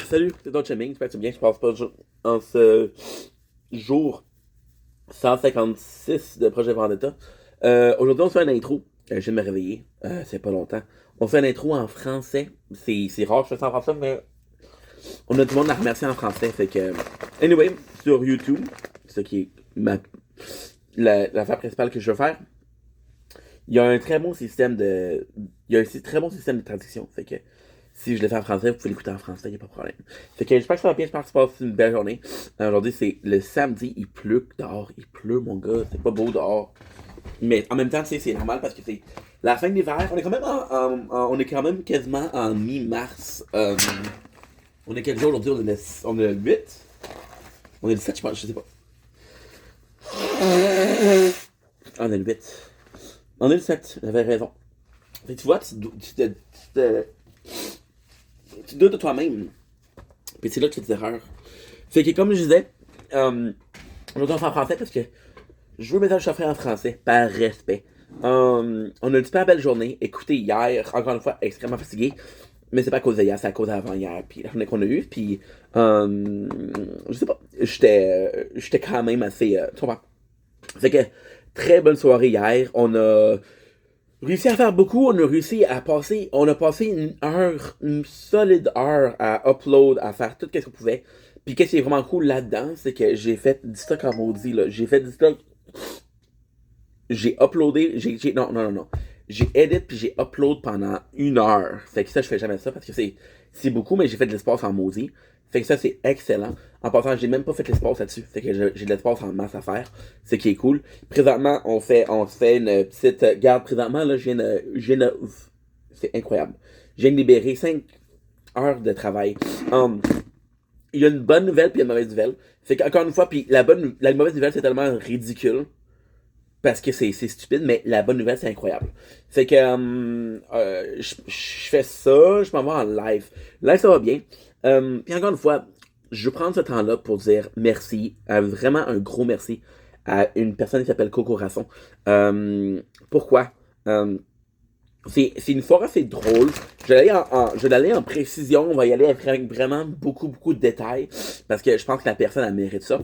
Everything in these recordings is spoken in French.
Salut, c'est Don Cheming, j'espère que tu vas bien, je passe pas en ce jour 156 de Projet Vendetta. Aujourd'hui, on fait une intro. Je viens de me réveiller, c'est pas longtemps. On fait une intro en français. C'est rare que je fais ça en français, mais on a du monde à remercier en français. Fait que, anyway, sur YouTube, ce qui est l'affaire principale que je veux faire, il y a un très bon système de. Il y a un très bon système de traduction. Fait que si je le fais en français, vous pouvez l'écouter en français, il n'y a pas de problème. Fait que j'espère que ça va bien, j'espère que tu passes une belle journée. Aujourd'hui, c'est le samedi, il pleut dehors. Il pleut, mon gars. C'est pas beau dehors. Mais en même temps, tu sais, c'est normal parce que c'est la fin de l'hiver. On est quand même on est quand même quasiment en mi-mars. On est quel jour aujourd'hui? On est le 8? On est le 7, je pense, je sais pas. On est le 8. On est le 7, j'avais raison. Fait que tu vois, tu doutes de toi-même. Puis c'est là que tu fais des erreurs. Fait que comme je disais, aujourd'hui on fait en français parce que je veux mettre un chauffeur en français, par respect. On a une super belle journée. Écoutez, hier, encore une fois, extrêmement fatigué. Mais c'est pas à cause d'hier, c'est à cause d'avant hier. Puis la journée qu'on a eue, puis je sais pas, j'étais quand même assez, tu comprends? Fait que, très bonne soirée hier. On a réussi à faire beaucoup. On a réussi à passer, on a passé une heure, une solide heure à upload, à faire tout ce qu'on pouvait. Puis qu'est-ce qui est vraiment cool là-dedans, c'est que j'ai fait du stock en maudit, là. J'ai fait du stock, j'ai uploadé, non, non, non, non. J'ai edit puis j'ai upload pendant une heure. Fait que ça, je fais jamais ça parce que c'est beaucoup, mais j'ai fait de l'espace en maudit. Fait que ça, c'est excellent. En passant, j'ai même pas fait l'espace là-dessus. Fait que j'ai de l'espace en masse à faire. C'est qui est cool. Présentement, on se fait une petite garde. Présentement, là, c'est incroyable. Je viens de libérer 5 heures de travail. Il y a une bonne nouvelle puis une mauvaise nouvelle. Fait qu'encore une fois, puis la mauvaise nouvelle, c'est tellement ridicule parce que c'est stupide, mais la bonne nouvelle, c'est incroyable. Fait que je fais ça, je m'en vais en live. Live, ça va bien. Puis encore une fois, je vais prendre ce temps-là pour dire merci, vraiment un gros merci à une personne qui s'appelle Coco Rasson. Pourquoi? Euh, c'est une fois assez drôle. Je vais aller en précision. On va y aller avec vraiment beaucoup, beaucoup de détails. Parce que je pense que la personne, elle mérite ça.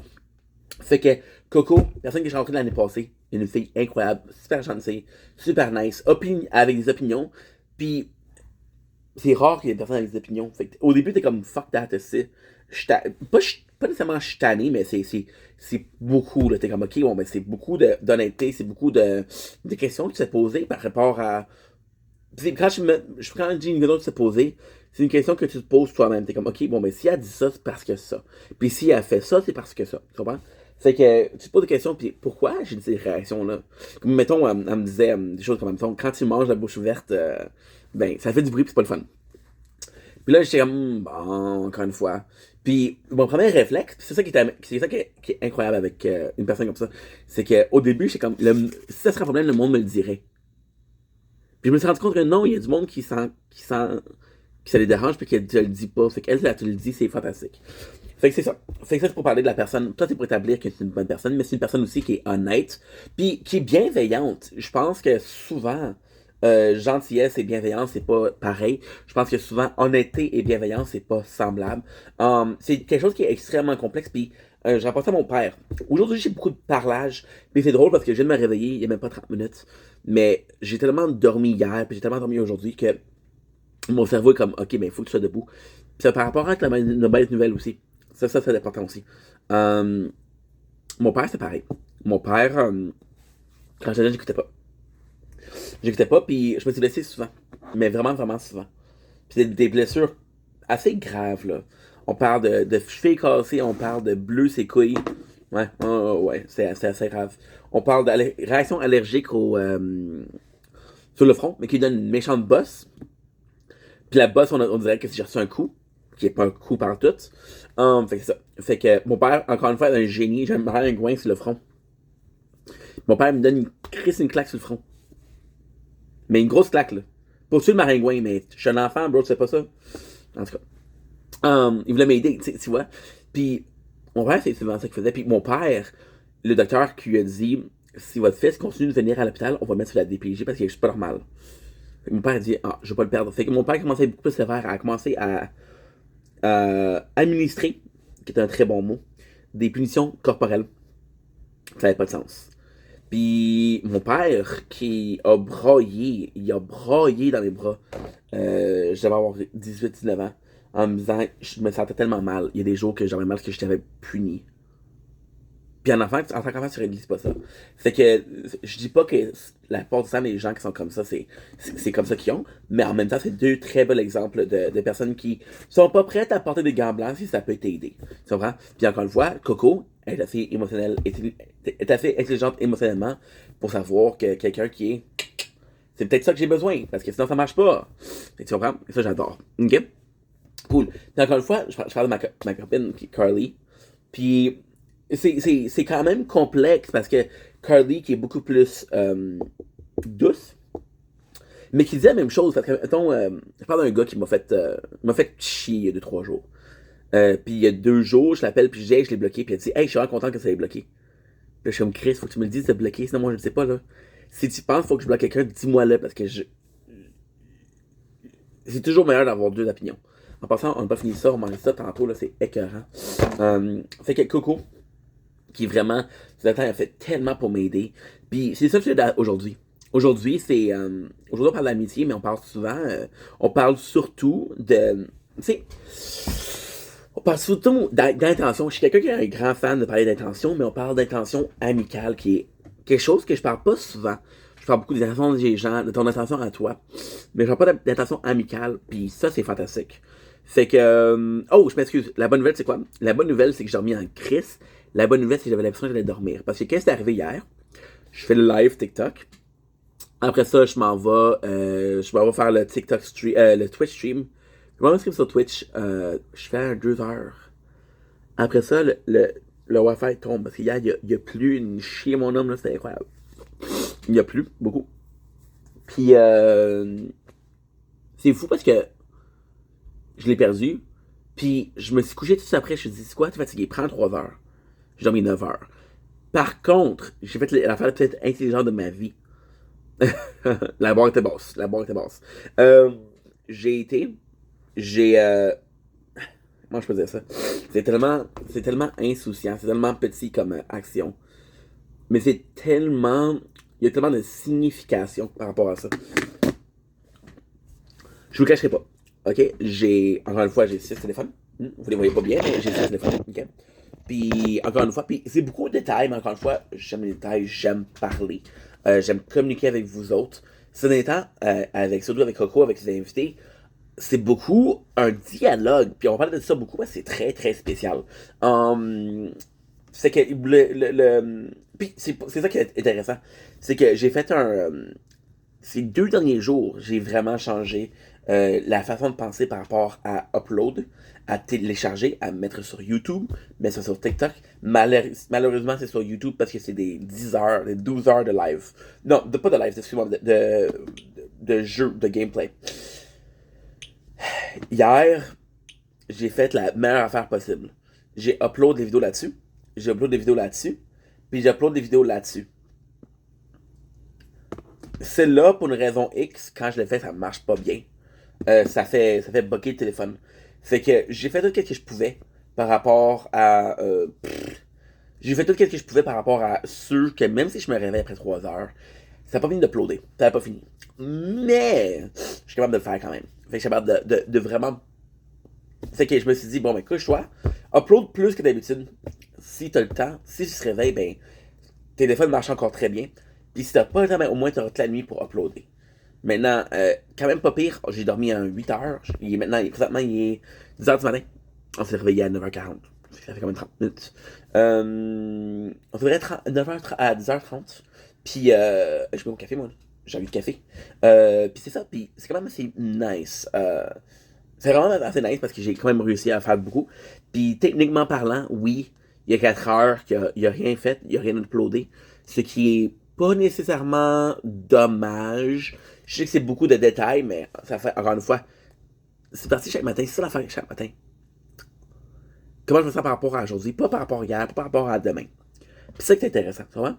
Fait que Coco, personne que j'ai rencontrée l'année passée, une fille incroyable, super gentille, super nice, avec des opinions. Puis c'est rare qu'il y ait des personnes avec des opinions. Fait que, au début, t'es comme fuck that, c'est. Pas nécessairement je suis tanné, mais c'est beaucoup. Là. T'es comme ok, bon, ben c'est beaucoup d'honnêteté, c'est beaucoup de questions que tu t'es posées par rapport à. Quand je dis une question que tu t'es posée, c'est une question que tu te poses toi-même. T'es comme ok, bon, ben si elle dit ça, c'est parce que ça. Puis si elle fait ça, c'est parce que ça. Tu comprends? C'est que tu te poses des questions, puis pourquoi j'ai ces réactions-là? Comme, mettons, elle me disait des choses comme, mettons, quand tu manges la bouche ouverte, ben, ça fait du bruit, puis c'est pas le fun. Puis là, j'étais comme, bon, encore une fois. Puis mon premier réflexe, c'est ça qui est incroyable avec une personne comme ça, c'est qu'au début, j'étais comme, si ça serait un problème, le monde me le dirait. Puis je me suis rendu compte que non, il y a du monde qui ça les dérange, puis qu'elle te le dit pas. Fait qu'elle, elle te le dit, c'est fantastique. Fait que c'est ça. Fait que ça, c'est pour parler de la personne. Toi, c'est pour établir que c'est une bonne personne, mais c'est une personne aussi qui est honnête, puis qui est bienveillante. Je pense que souvent, gentillesse et bienveillance, c'est pas pareil. Je pense que souvent, honnêteté et bienveillance, c'est pas semblable. C'est quelque chose qui est extrêmement complexe, puis j'ai rapporté à mon père. Aujourd'hui, j'ai beaucoup de parlage, puis c'est drôle parce que je viens de me réveiller il y a même pas 30 minutes, mais j'ai tellement dormi hier, puis j'ai tellement dormi aujourd'hui que mon cerveau est comme, ok, ben il faut que tu sois debout. Puis ça par rapport avec la mauvaise nouvelle aussi. Ça, c'est important aussi. Euh, Mon père, c'est pareil. Mon père, quand j'étais jeune, j'écoutais pas. J'écoutais pas, puis je me suis blessé souvent. Mais vraiment, vraiment souvent. Puis c'est des blessures assez graves, là. On parle de cheville cassée, on parle de bleu ses couilles. Ouais, ouais, c'est assez grave. On parle de réaction allergique sur le front, mais qui donne une méchante bosse. Puis la bosse, on dirait que si j'ai reçu un coup, qui est pas un coup par tout. Fait que c'est ça. Fait que mon père, encore une fois, est un génie. J'ai un maringouin sur le front. Mon père me donne une claque sur le front. Mais une grosse claque, là. Pour tuer le maringouin, mais je suis un enfant, bro, tu sais pas ça. En tout cas. Il voulait m'aider, tu vois. Puis mon père, c'est souvent ça qu'il faisait. Puis mon père, le docteur qui lui a dit si votre fils continue de venir à l'hôpital, on va le mettre sur la DPJ parce qu'il est juste pas normal. Fait que mon père a dit, ah, je vais pas le perdre. Fait que mon père commençait à être beaucoup plus sévère, a commencé à administrer, qui est un très bon mot, des punitions corporelles. Ça n'avait pas de sens. Puis mon père, qui a broyé, il a broyé dans les bras. Je devais avoir 18-19 ans, en me disant, je me sentais tellement mal. Il y a des jours que j'avais mal que je t'avais puni. Puis en tant qu'enfant, tu réalises pas ça. Fait que je dis pas que la plupart du temps, les gens qui sont comme ça, c'est comme ça qu'ils ont. Mais en même temps, c'est deux très bons exemples de personnes qui sont pas prêtes à porter des gants blancs si ça peut t'aider. Tu comprends? Puis encore une fois, Coco est assez émotionnelle, est assez intelligente émotionnellement pour savoir que quelqu'un qui est. C'est peut-être ça que j'ai besoin, parce que sinon ça marche pas. Fait que tu comprends? Et ça, j'adore. Ok? Cool. Puis encore une fois, je parle de ma copine, qui est Carly. Puis c'est quand même complexe parce que Carly, qui est beaucoup plus douce, mais qui dit la même chose. Parce que, mettons, je parle d'un gars qui m'a fait chier il y a 2-3 jours. Puis il y a 2 jours, je l'appelle, puis je dis, hey, je l'ai bloqué. Puis elle dit, hey, je suis vraiment content que ça l'ait bloqué. Puis là, je suis comme Chris, faut que tu me le dises de bloquer, sinon moi je ne sais pas, là. Si tu penses, faut que je bloque quelqu'un, dis-moi là, parce que c'est toujours meilleur d'avoir deux opinions. En passant, on n'a pas fini ça, on mange ça tantôt, là, c'est écœurant. Fait que Coco, qui vraiment, ce temps, a fait tellement pour m'aider. Puis c'est ça que je fais aujourd'hui. Aujourd'hui, aujourd'hui, on parle d'amitié, mais on parle souvent. On parle surtout de. Tu sais. On parle surtout d'intention. Je suis quelqu'un qui est un grand fan de parler d'intention, mais on parle d'intention amicale, qui est quelque chose que je parle pas souvent. Je parle beaucoup des intentions des gens, de ton intention à toi. Mais je parle pas d'intention amicale, puis ça, c'est fantastique. Fait que. Oh, je m'excuse. La bonne nouvelle, c'est quoi? La bonne nouvelle, c'est que j'ai dormi en crise. La bonne nouvelle, c'est que j'avais l'impression que j'allais dormir. Parce que qu'est-ce qui est arrivé hier? Je fais le live TikTok. Après ça, je m'en vais faire le TikTok stream, le Twitch stream. Je m'en vais stream sur Twitch. Je fais un 2 heures. Après ça, le Wi-Fi tombe. Parce qu'hier, il y a plu une chier mon homme, là, c'était incroyable. Il y a plu, beaucoup. Puis, c'est fou parce que je l'ai perdu. Puis, je me suis couché tout de suite après. Je me suis dit, c'est quoi, t'es fatigué? Prends 3 heures. J'ai dormi 9 heures. Par contre, j'ai fait l'affaire la plus intelligente de ma vie. La barre était basse. La barre était basse. J'ai été. J'ai. Comment je peux dire ça? C'est tellement insouciant. C'est tellement petit comme action. Mais c'est tellement. Il y a tellement de signification par rapport à ça. Je vous le cacherai pas. Ok? Encore une fois, j'ai 6 téléphones. Vous les voyez pas bien, mais j'ai 6 téléphones. Ok? Puis, encore une fois, puis c'est beaucoup de détails, mais encore une fois, j'aime les détails, j'aime parler. J'aime communiquer avec vous autres. Ce dernier temps, surtout avec Coco, avec les invités, c'est beaucoup un dialogue. Puis on parle de ça beaucoup parce que c'est très, très spécial. C'est que puis c'est ça qui est intéressant. C'est que j'ai fait ces 2 derniers jours, j'ai vraiment changé la façon de penser par rapport à upload, à télécharger, à mettre sur YouTube, mettre ça sur TikTok. Malheureusement, c'est sur YouTube parce que c'est des 10 heures, des 12 heures de live. Non, pas de live, excuse-moi, de jeu, de gameplay. Hier, j'ai fait la meilleure affaire possible. J'ai upload des vidéos là-dessus. J'ai upload des vidéos là-dessus. Puis j'upload des vidéos là-dessus. Celle-là, pour une raison X, quand je le fais, ça marche pas bien. Ça fait bugger le téléphone. Fait que j'ai fait tout ce que je pouvais par rapport à. J'ai fait tout ce que je pouvais par rapport à ceux que même si je me réveille après 3 heures, ça n'a pas fini d'uploader. Ça n'a pas fini. Mais je suis capable de le faire quand même. Fait que je suis capable de vraiment. Fait que je me suis dit, bon, ben, couche-toi. Upload plus que d'habitude. Si t'as le temps, si tu te réveilles, ben, tes téléphones marchent encore très bien. Puis si t'as pas le temps, ben, au moins t'auras toute la nuit pour uploader. Maintenant, quand même pas pire, j'ai dormi à 8 heures. Présentement, il est 10 heures du matin. On s'est réveillé à 9h40. Ça fait quand même 30 minutes. On se réveillait à 9h à 10h30. Puis, je bois mon café, moi. J'ai envie de café. Puis c'est ça. Puis c'est quand même assez nice. C'est vraiment assez nice parce que j'ai quand même réussi à faire beaucoup. Puis techniquement parlant, oui, il y a 4 heures qu'il n'y a rien fait, il n'y a rien uploadé. Ce qui est pas nécessairement dommage. Je sais que c'est beaucoup de détails, mais ça fait, encore une fois, c'est parti chaque matin. C'est ça l'affaire chaque matin. Comment je me sens par rapport à aujourd'hui, pas par rapport à hier, pas par rapport à demain. Puis c'est ça qui est intéressant, tu vois?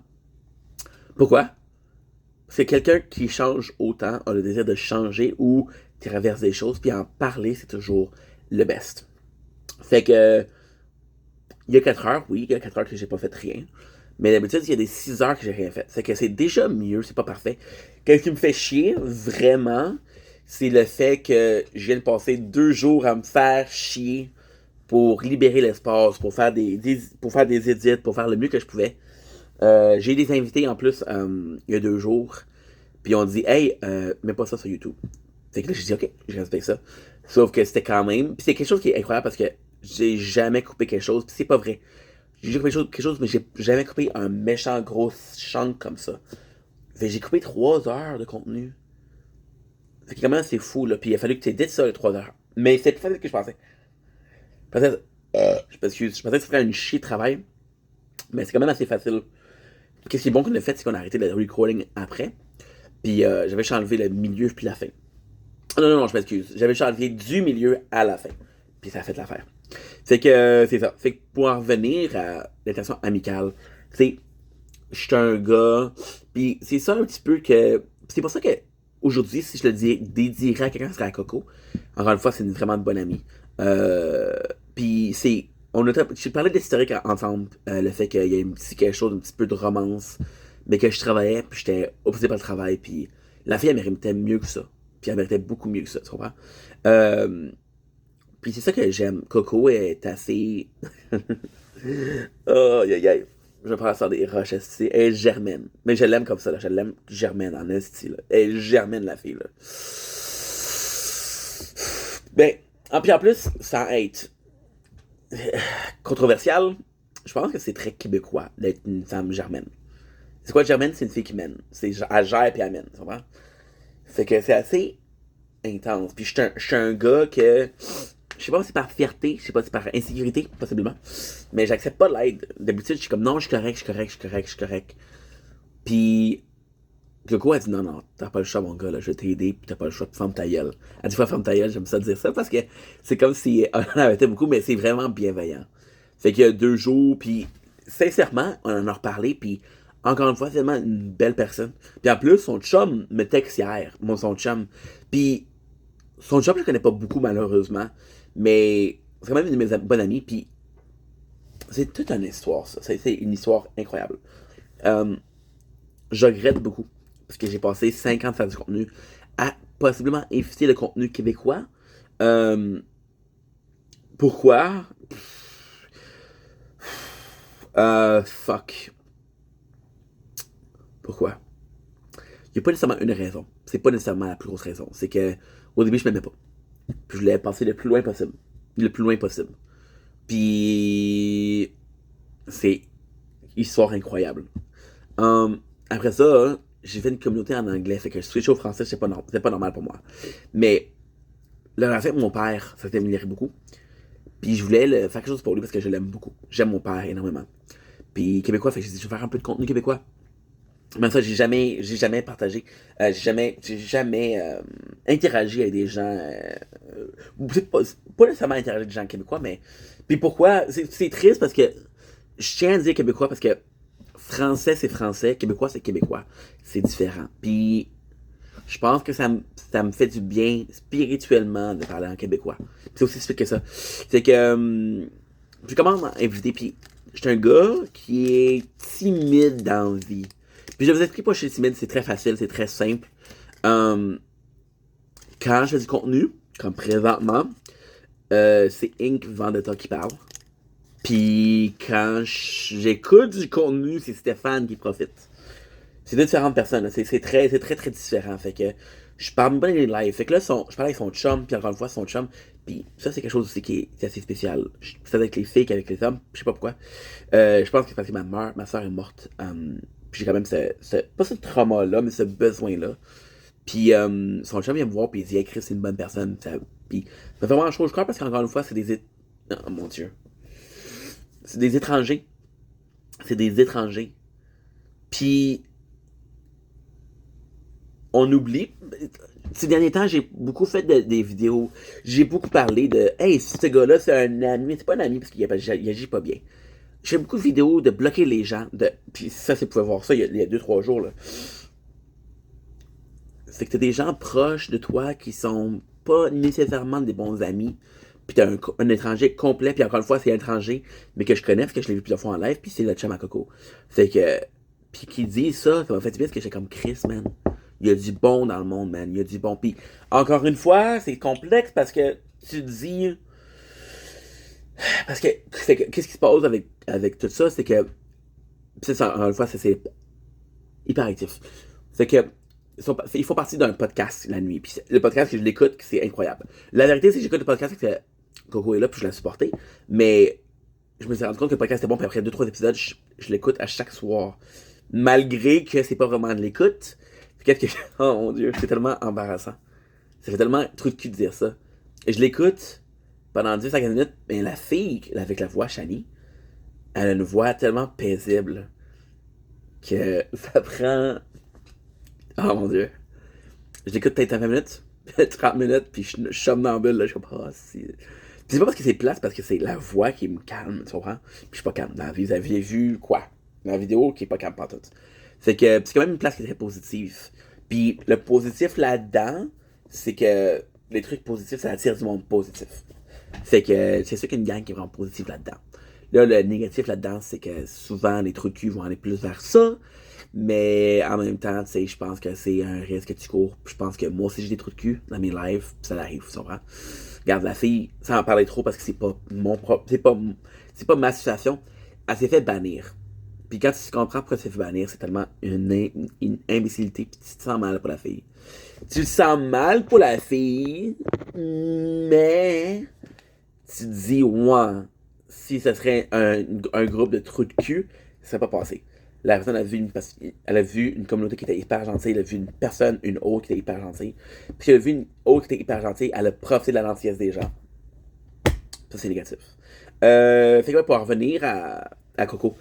Pourquoi? c'est quelqu'un qui change autant, a le désir de changer ou traverse des choses, puis en parler, c'est toujours le best. Fait que, il y a 4 heures, oui, il y a 4 heures que j'ai pas fait rien. Mais d'habitude, il y a des 6 heures que j'ai rien fait. Fait que c'est déjà mieux, c'est pas parfait. Qu'est-ce qui me fait chier, vraiment, c'est le fait que je viens de passer 2 jours à me faire chier pour libérer l'espace, pour faire pour faire des edits, pour faire le mieux que je pouvais. J'ai des invités en plus il y a 2 jours. Puis on dit, hey, mets pas ça sur YouTube. Fait que là, j'ai dit, ok, je respecte ça. Sauf que c'était quand même. Puis c'est quelque chose qui est incroyable parce que j'ai jamais coupé quelque chose. Puis c'est pas vrai. J'ai déjà coupé quelque chose, mais j'ai jamais coupé un méchant gros chunk comme ça. Fait que j'ai coupé 3 heures de contenu. Fait que vraiment, c'est fou, là. Puis il a fallu que tu édites ça, les 3 heures. Mais c'est plus facile que je pensais. Peut-être. Je m'excuse. Je pensais que ce serait une chier de travail. Mais c'est quand même assez facile. Qu'est-ce qui est bon qu'on a fait, c'est qu'on a arrêté le recording après. Puis j'avais juste enlevé le milieu puis la fin. Non, je m'excuse. J'avais juste enlevé du milieu à la fin. Puis ça a fait l'affaire. Fait que c'est ça. Fait que pour en revenir à l'intention amicale, c'est je suis un gars. Puis c'est ça un petit peu que. C'est pour ça que aujourd'hui, si je le dédierais à quelqu'un, ce serait à Coco. Encore une fois, c'est une vraiment de bonne amie. Puis c'est. Je parlais d'historique ensemble, le fait qu'il y a un petit quelque chose, un petit peu de romance, mais que je travaillais, puis j'étais obsédé par le travail, puis la fille, elle méritait mieux que ça. Puis elle méritait beaucoup mieux que ça, tu comprends? Euh, puis c'est ça que j'aime. Coco est assez. Oh, aïe, aïe. Je prends ça des roches, esti. Elle est germaine. Mais je l'aime comme ça, là. Je l'aime germaine en esti, là. Elle est germaine, la fille, là. Ben, puis en plus, sans être controversial, je pense que c'est très québécois d'être une femme germaine. C'est quoi germaine? C'est une fille qui mène. Elle gère puis elle mène, tu comprends? Fait que c'est assez intense. Puis je suis un gars que. Je sais pas si c'est par fierté, je sais pas si c'est par insécurité, possiblement. Mais j'accepte pas l'aide. D'habitude, je suis comme non, je suis correct, je suis correct, je suis correct, je suis correct. Puis. Coco a dit non, t'as pas le choix, mon gars, là, je vais t'aider, pis t'as pas le choix, ferme ta gueule. Elle dit fois ferme ta gueule, j'aime ça dire ça parce que c'est comme si on en avait beaucoup, mais c'est vraiment bienveillant. Fait qu'il y a 2 jours, puis sincèrement, on en a reparlé, puis encore une fois, c'est vraiment une belle personne. Puis en plus, son chum me texte hier, moi, son chum. Puis son chum, je le connais pas beaucoup, malheureusement, mais c'est quand même une de mes bonnes amies, puis c'est toute une histoire, ça. C'est une histoire incroyable. Euh, je regrette beaucoup, parce que j'ai passé 5 ans de faire du contenu à possiblement éviter le contenu québécois. Euh, Pourquoi? Fuck. Pourquoi? Il n'y a pas nécessairement une raison. C'est pas nécessairement la plus grosse raison. C'est que au début, je m'aimais pas. Puis je voulais passer le plus loin possible. Le plus loin possible. Puis c'est histoire incroyable. Après ça, j'ai fait une communauté en anglais, fait que je switch au français, c'était pas normal pour moi. Mais le français avec mon père, ça s'est amélioré beaucoup. Puis je voulais faire quelque chose pour lui parce que je l'aime beaucoup. J'aime mon père énormément. Puis québécois, fait que j'ai dit, je vais faire un peu de contenu québécois. Mais ça, j'ai jamais partagé, j'ai jamais interagi avec des gens, pas nécessairement interagi avec des gens québécois, mais puis pourquoi, c'est triste parce que je tiens à dire québécois parce que français, québécois c'est québécois, c'est différent. Puis je pense que ça me fait du bien spirituellement de parler en québécois. Puis c'est aussi spécifique que ça. C'est que je commence à inviter, puis je suis un gars qui est timide dans la vie. Puis je vous explique pas, je suis timide, c'est très facile, c'est très simple. Euh, Quand je fais du contenu, comme présentement, c'est Inc. Vendetta qui parle. Puis quand j'écoute du contenu, c'est Stéphane qui profite. C'est deux différentes personnes, là. C'est très très différent. Fait que je parle même pas des lives. Fait que là, je parle avec son chum, puis encore une fois, son chum. Puis ça, c'est quelque chose aussi qui est assez spécial. C'est avec les filles qu'avec les hommes, je sais pas pourquoi. Je pense que c'est parce que ma soeur est morte. Puis j'ai quand même pas ce trauma-là, mais ce besoin-là. Puis son chum vient me voir, puis il dit, hey, Chris, c'est une bonne personne. Puis ça fait vraiment chaud, je crois, parce qu'encore une fois, c'est des. Oh mon dieu. C'est des étrangers. C'est des étrangers. Puis on oublie. Ces derniers temps, j'ai beaucoup fait des vidéos. J'ai beaucoup parlé de hey, ce gars-là, c'est un ami. C'est pas un ami parce qu'il agit pas bien. J'ai beaucoup de vidéos de bloquer les gens. Puis ça, c'est pour voir ça il y a 2-3 jours. Là. c'est que t'as des gens proches de toi qui sont pas nécessairement des bons amis. Puis t'as un étranger complet, puis encore une fois, c'est un étranger, mais que je connais parce que je l'ai vu plusieurs fois en live, puis c'est le chum à Coco. Fait que. Puis qui dit ça, ça m'a fait du bien parce que j'étais comme Chris, man. Il y a du bon dans le monde, man. Il y a du bon. Puis encore une fois, c'est complexe parce que tu dis. Parce que. Qu'est-ce qui se passe avec tout ça, c'est que. C'est ça, encore une fois, c'est hyper actif. C'est que ils font partie d'un podcast la nuit. Puis le podcast que je l'écoute, c'est incroyable. La vérité, c'est que j'écoute le podcast que Coco est là, puis je l'ai supporté. Mais je me suis rendu compte que le podcast était bon, puis après 2-3 épisodes, je l'écoute à chaque soir. Malgré que c'est pas vraiment de l'écoute. Qu'est-ce que. Oh mon dieu, c'est tellement embarrassant. Ça fait tellement trou de cul de dire ça. Et je l'écoute pendant 10-15 minutes, mais la fille, avec la voix Shani, elle a une voix tellement paisible que ça prend. Oh mon dieu. Je l'écoute peut-être 20 minutes, 30 minutes, puis je somnambule, là, je suis comme, oh, si. Puis c'est pas parce que c'est plate, c'est parce que c'est la voix qui me calme, tu comprends? Puis je suis pas calme. Dans la vie, vous aviez vu quoi? Dans la vidéo, qui est pas calme pas tout. Fait que c'est quand même une place qui est très positive. Puis le positif là-dedans, c'est que les trucs positifs, ça attire du monde positif. Fait que c'est sûr qu'il y a une gang qui est vraiment positive là-dedans. Là, le négatif là-dedans, c'est que souvent les trucs vont aller plus vers ça. Mais en même temps, tu sais, je pense que c'est un risque que tu cours. Je pense que moi aussi j'ai des trous de cul dans mes lives, pis ça arrive, tu comprends? Regarde, la fille, sans en parler trop parce que c'est pas mon propre. C'est pas ma situation. Elle s'est fait bannir. Puis quand tu comprends pourquoi elle s'est fait bannir, c'est tellement une imbécilité, puis tu te sens mal pour la fille. Tu te sens mal pour la fille, mais tu te dis, ouais, si ce serait un groupe de trous de cul, ça serait pas passé. La personne elle a vu une communauté qui était hyper gentille, elle a vu une autre qui était hyper gentille. Puis elle a vu une autre qui était hyper gentille, elle a profité de la gentillesse des gens. Ça, c'est négatif. Fait que ouais, pour en revenir à Coco.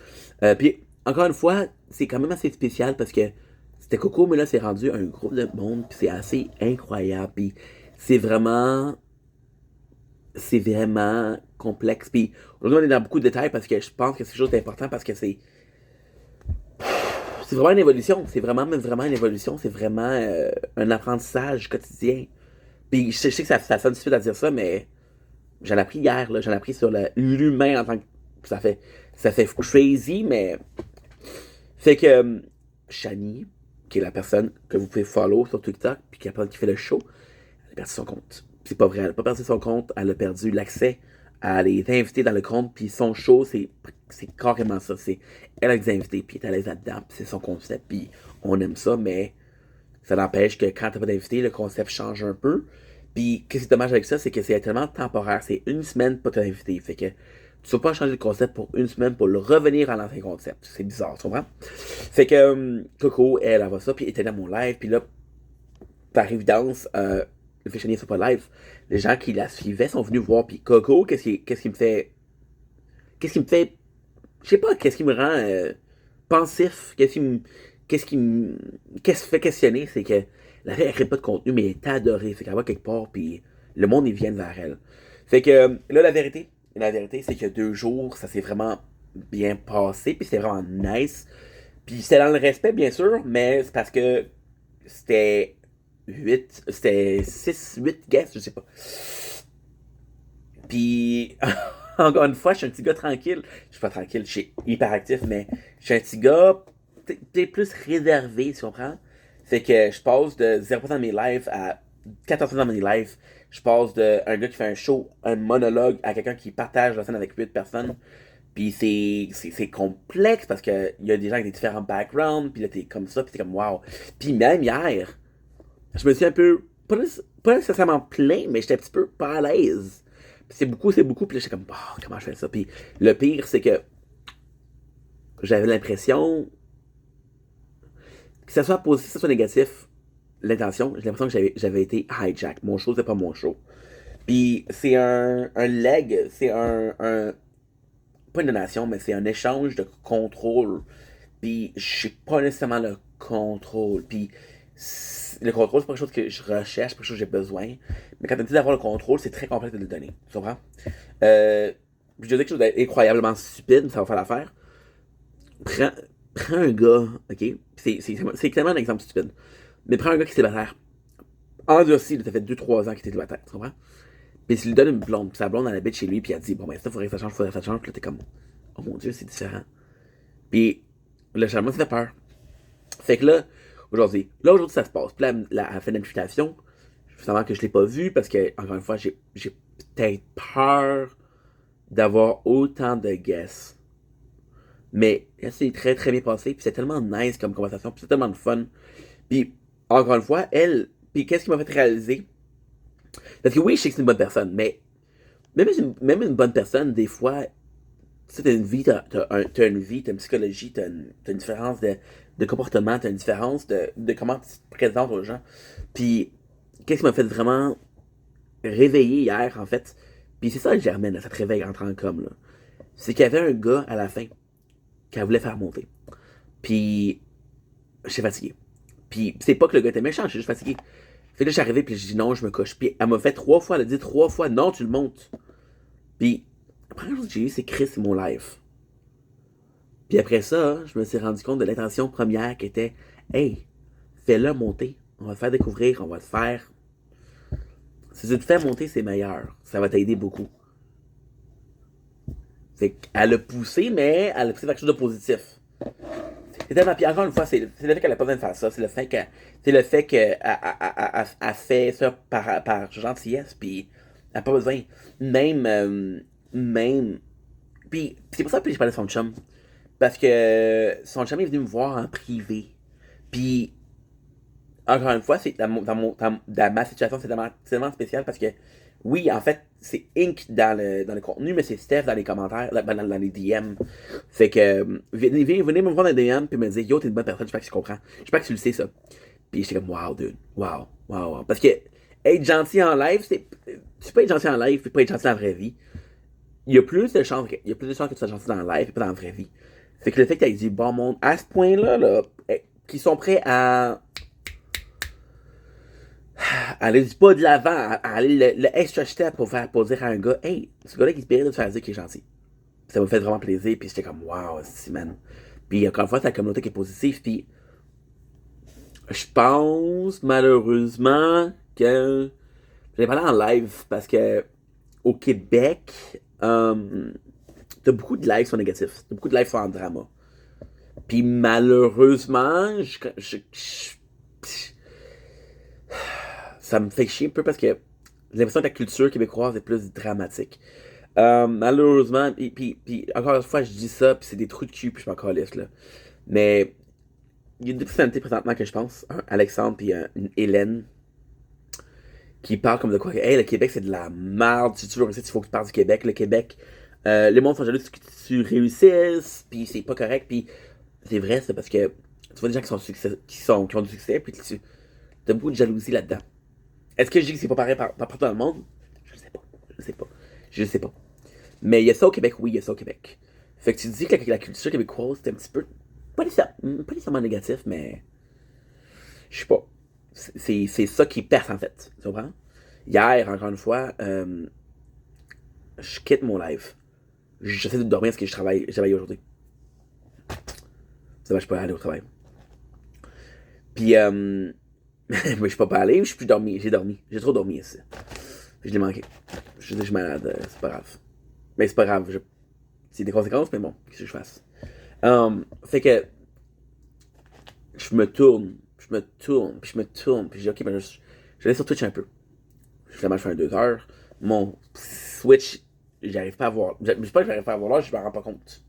Puis, encore une fois, c'est quand même assez spécial parce que c'était Coco, mais là, c'est rendu un groupe de monde, puis c'est assez incroyable. Puis, c'est vraiment. C'est vraiment complexe. Puis, aujourd'hui, on est dans beaucoup de détails parce que je pense que c'est quelque chose d'important parce que c'est vraiment une évolution. C'est vraiment une évolution. C'est vraiment un apprentissage quotidien. Puis, je sais que ça sonne stupide à dire ça, mais j'en ai appris hier, là. J'en ai appris sur l'humain en tant que. Ça fait crazy, mais. Fait que. Shani, qui est la personne que vous pouvez follow sur TikTok, puis qui fait le show, elle a perdu son compte. C'est pas vrai, elle a pas perdu son compte, elle a perdu l'accès à les invités dans le compte, puis son show, c'est carrément ça. C'est elle avec les invités, puis elle est à l'aise là-dedans, puis c'est son concept, puis on aime ça, mais ça n'empêche que quand t'as pas d'invité, le concept change un peu. Puis, qu'est-ce qui est dommage avec ça, c'est que c'est tellement temporaire. C'est une semaine pour t'inviter. Fait que tu vas pas changer le concept pour une semaine pour le revenir à l'ancien concept. C'est bizarre, tu comprends? Fait que Coco, elle voit ça, puis elle était dans mon live, puis là, par évidence, le Fichonnier sur pas live, les gens qui la suivaient sont venus voir, puis Coco, qu'est-ce qui me fait. Qu'est-ce qui me fait. Je sais pas, qu'est-ce qui me rend pensif, qu'est-ce qui fait questionner, c'est que la fille, elle crée pas de contenu, mais elle est adorée. Fait qu'elle va quelque part, puis le monde, il vient vers elle. Fait que là, la vérité, c'est que 2 jours, ça s'est vraiment bien passé, puis c'était vraiment nice. Puis c'était dans le respect, bien sûr, mais c'est parce que c'était 6, 8 guests, je sais pas. Puis, encore une fois, je suis un petit gars tranquille. Je suis pas tranquille, je suis hyper actif, mais je suis un petit gars t'es plus réservé, tu comprends? Fait que je passe de 0% de mes lives à 14% de mes lives. Je passe de un gars qui fait un show, un monologue, à quelqu'un qui partage la scène avec 8 personnes. Puis c'est complexe parce qu'il y a des gens avec des différents backgrounds, puis là t'es comme ça, puis t'es comme wow. Puis même hier, je me suis un peu, pas nécessairement plaint, mais j'étais un petit peu pas à l'aise. Puis c'est beaucoup, puis là j'étais comme, oh, comment je fais ça? Puis le pire, c'est que j'avais l'impression, que ça soit positif, que ça soit négatif, l'intention, j'ai l'impression que j'avais été hijack. Mon show, c'est pas mon show. Puis c'est un leg, c'est pas une donation, mais c'est un échange de contrôle. Puis je suis pas nécessairement le contrôle. Puis le contrôle, c'est pas quelque chose que je recherche, c'est pas quelque chose que j'ai besoin. Mais quand tu me dis d'avoir le contrôle, c'est très complexe de le donner. Tu comprends? Je dis quelque chose d'incroyablement stupide, ça va faire l'affaire. Prends, prends un gars, ok? C'est clairement un exemple stupide. Mais prends un gars qui est célibataire. Endurci, ça fait 2-3 ans qu'il est célibataire, tu comprends? Puis s'il lui donne une blonde, puis sa blonde elle habite chez lui, puis elle dit, bon ben ça, faudrait que ça change, puis là t'es comme, oh mon dieu, c'est différent. Puis le changement, ça fait peur. Fait que là, aujourd'hui ça se passe. Puis là, elle fait l'implication. Justement que je l'ai pas vu parce que, encore une fois, j'ai peut-être peur d'avoir autant de guests. Mais là, c'est très très bien passé. Puis c'est tellement nice comme conversation. Puis c'est tellement de fun. Puis, encore une fois, elle. Puis qu'est-ce qui m'a fait réaliser? Parce que oui, je sais que c'est une bonne personne, mais même une bonne personne, des fois, tu sais, t'as une vie, t'as une vie, t'as une psychologie, t'as une différence de comportement, t'as une différence de comment tu te présentes aux gens. Puis, qu'est-ce qui m'a fait vraiment réveiller hier, en fait? Puis c'est ça que j'amène à cette réveil en tant qu'homme, là. C'est qu'il y avait un gars à la fin qu'elle voulait faire monter. Puis, j'étais fatigué. Puis, c'est pas que le gars était méchant, j'étais juste fatigué. Fait que là, je suis arrivé, puis j'ai dit non, je me couche. Puis, elle m'a fait 3 fois, elle a dit 3 fois, non, tu le montes. Puis, la première chose que j'ai eu, c'est Chris, c'est mon live. Puis après ça, je me suis rendu compte de l'intention première qui était hey, fais-le monter. On va te faire découvrir, on va te faire. Si tu te fais monter, c'est meilleur. Ça va t'aider beaucoup. Fait qu'elle a poussé, mais elle a poussé vers quelque chose de positif. C'est tellement. Puis encore une fois, c'est le fait qu'elle a pas besoin de faire ça. C'est le fait qu'elle a fait ça par gentillesse. Puis elle a pas besoin. Même. Même. Puis c'est pour ça que j'ai parlé de son chum. Parce que son chum est venu me voir en privé. Puis, encore une fois, c'est dans ma situation, c'est tellement spécial parce que, oui, en fait, c'est Inc dans le contenu, mais c'est Steph dans les commentaires, dans les DM. Fait que, venez me voir dans les DM puis me dire, yo, t'es une bonne personne, je sais pas que tu comprends. Je sais pas que tu le sais, ça. Puis j'étais comme, wow, dude. Wow, wow, wow. Parce que, être gentil en live, tu peux être gentil en live puis pas être gentil dans la vraie vie. Il y a plus de chances que tu sois gentil dans le live et pas dans la vraie vie. Fait que le fait qu'il y ait du bon monde à ce point-là, là, qui sont prêts à aller du pas de l'avant, à aller le extra step pour dire à un gars, hey, ce gars-là qui se mérite de te faire dire qu'il est gentil. Puis ça m'a fait vraiment plaisir, puis j'étais comme, wow, c'est man. Puis encore une fois, c'est la communauté qui est positive, puis je pense malheureusement que j'allais parler en live parce que au Québec, t'as beaucoup de lives qui sont négatifs. T'as beaucoup de lives qui sont en drama. Puis malheureusement, ça me fait chier un peu parce que j'ai l'impression que la culture québécoise est plus dramatique. Malheureusement, puis encore une fois, je dis ça, puis c'est des trous de cul, puis je m'en calisse, là. Mais il y a deux personnalités présentement que je pense, un Alexandre puis une Hélène, qui parlent comme de quoi, hey, le Québec c'est de la merde, si tu veux réussir, il faut que tu parles du Québec. Le Québec, les mondes sont jaloux que tu réussisses, puis c'est pas correct, puis c'est vrai, c'est parce que tu vois des gens qui ont du succès, puis tu as beaucoup de jalousie là-dedans. Est-ce que je dis que c'est pas pareil partout dans le monde? Je sais pas. Je sais pas. Je sais pas. Mais il y a ça au Québec, oui, il y a ça au Québec. Fait que tu dis que la culture québécoise, c'est un petit peu. Pas nécessairement négatif, mais. Je sais pas. C'est ça qui perce en fait. Tu comprends? Hier, encore une fois, je quitte mon live. J'essaie de dormir parce que j'ai travaillé aujourd'hui. Ça va, je peux aller au travail. Puis, mais je suis pas allé, je suis dormi, j'ai dormi. J'ai trop dormi ici. Je l'ai manqué. Je dis que je suis malade, c'est pas grave. Mais c'est pas grave, c'est des conséquences, mais bon, qu'est-ce que je fasse? Fait que puis je me tourne, puis je dis ok, ben je vais sur Twitch un peu. Finalement, je fais un 2 heures. Mon Switch, j'arrive pas à voir. Je sais pas que j'arrive pas à voir là, je me rends pas compte.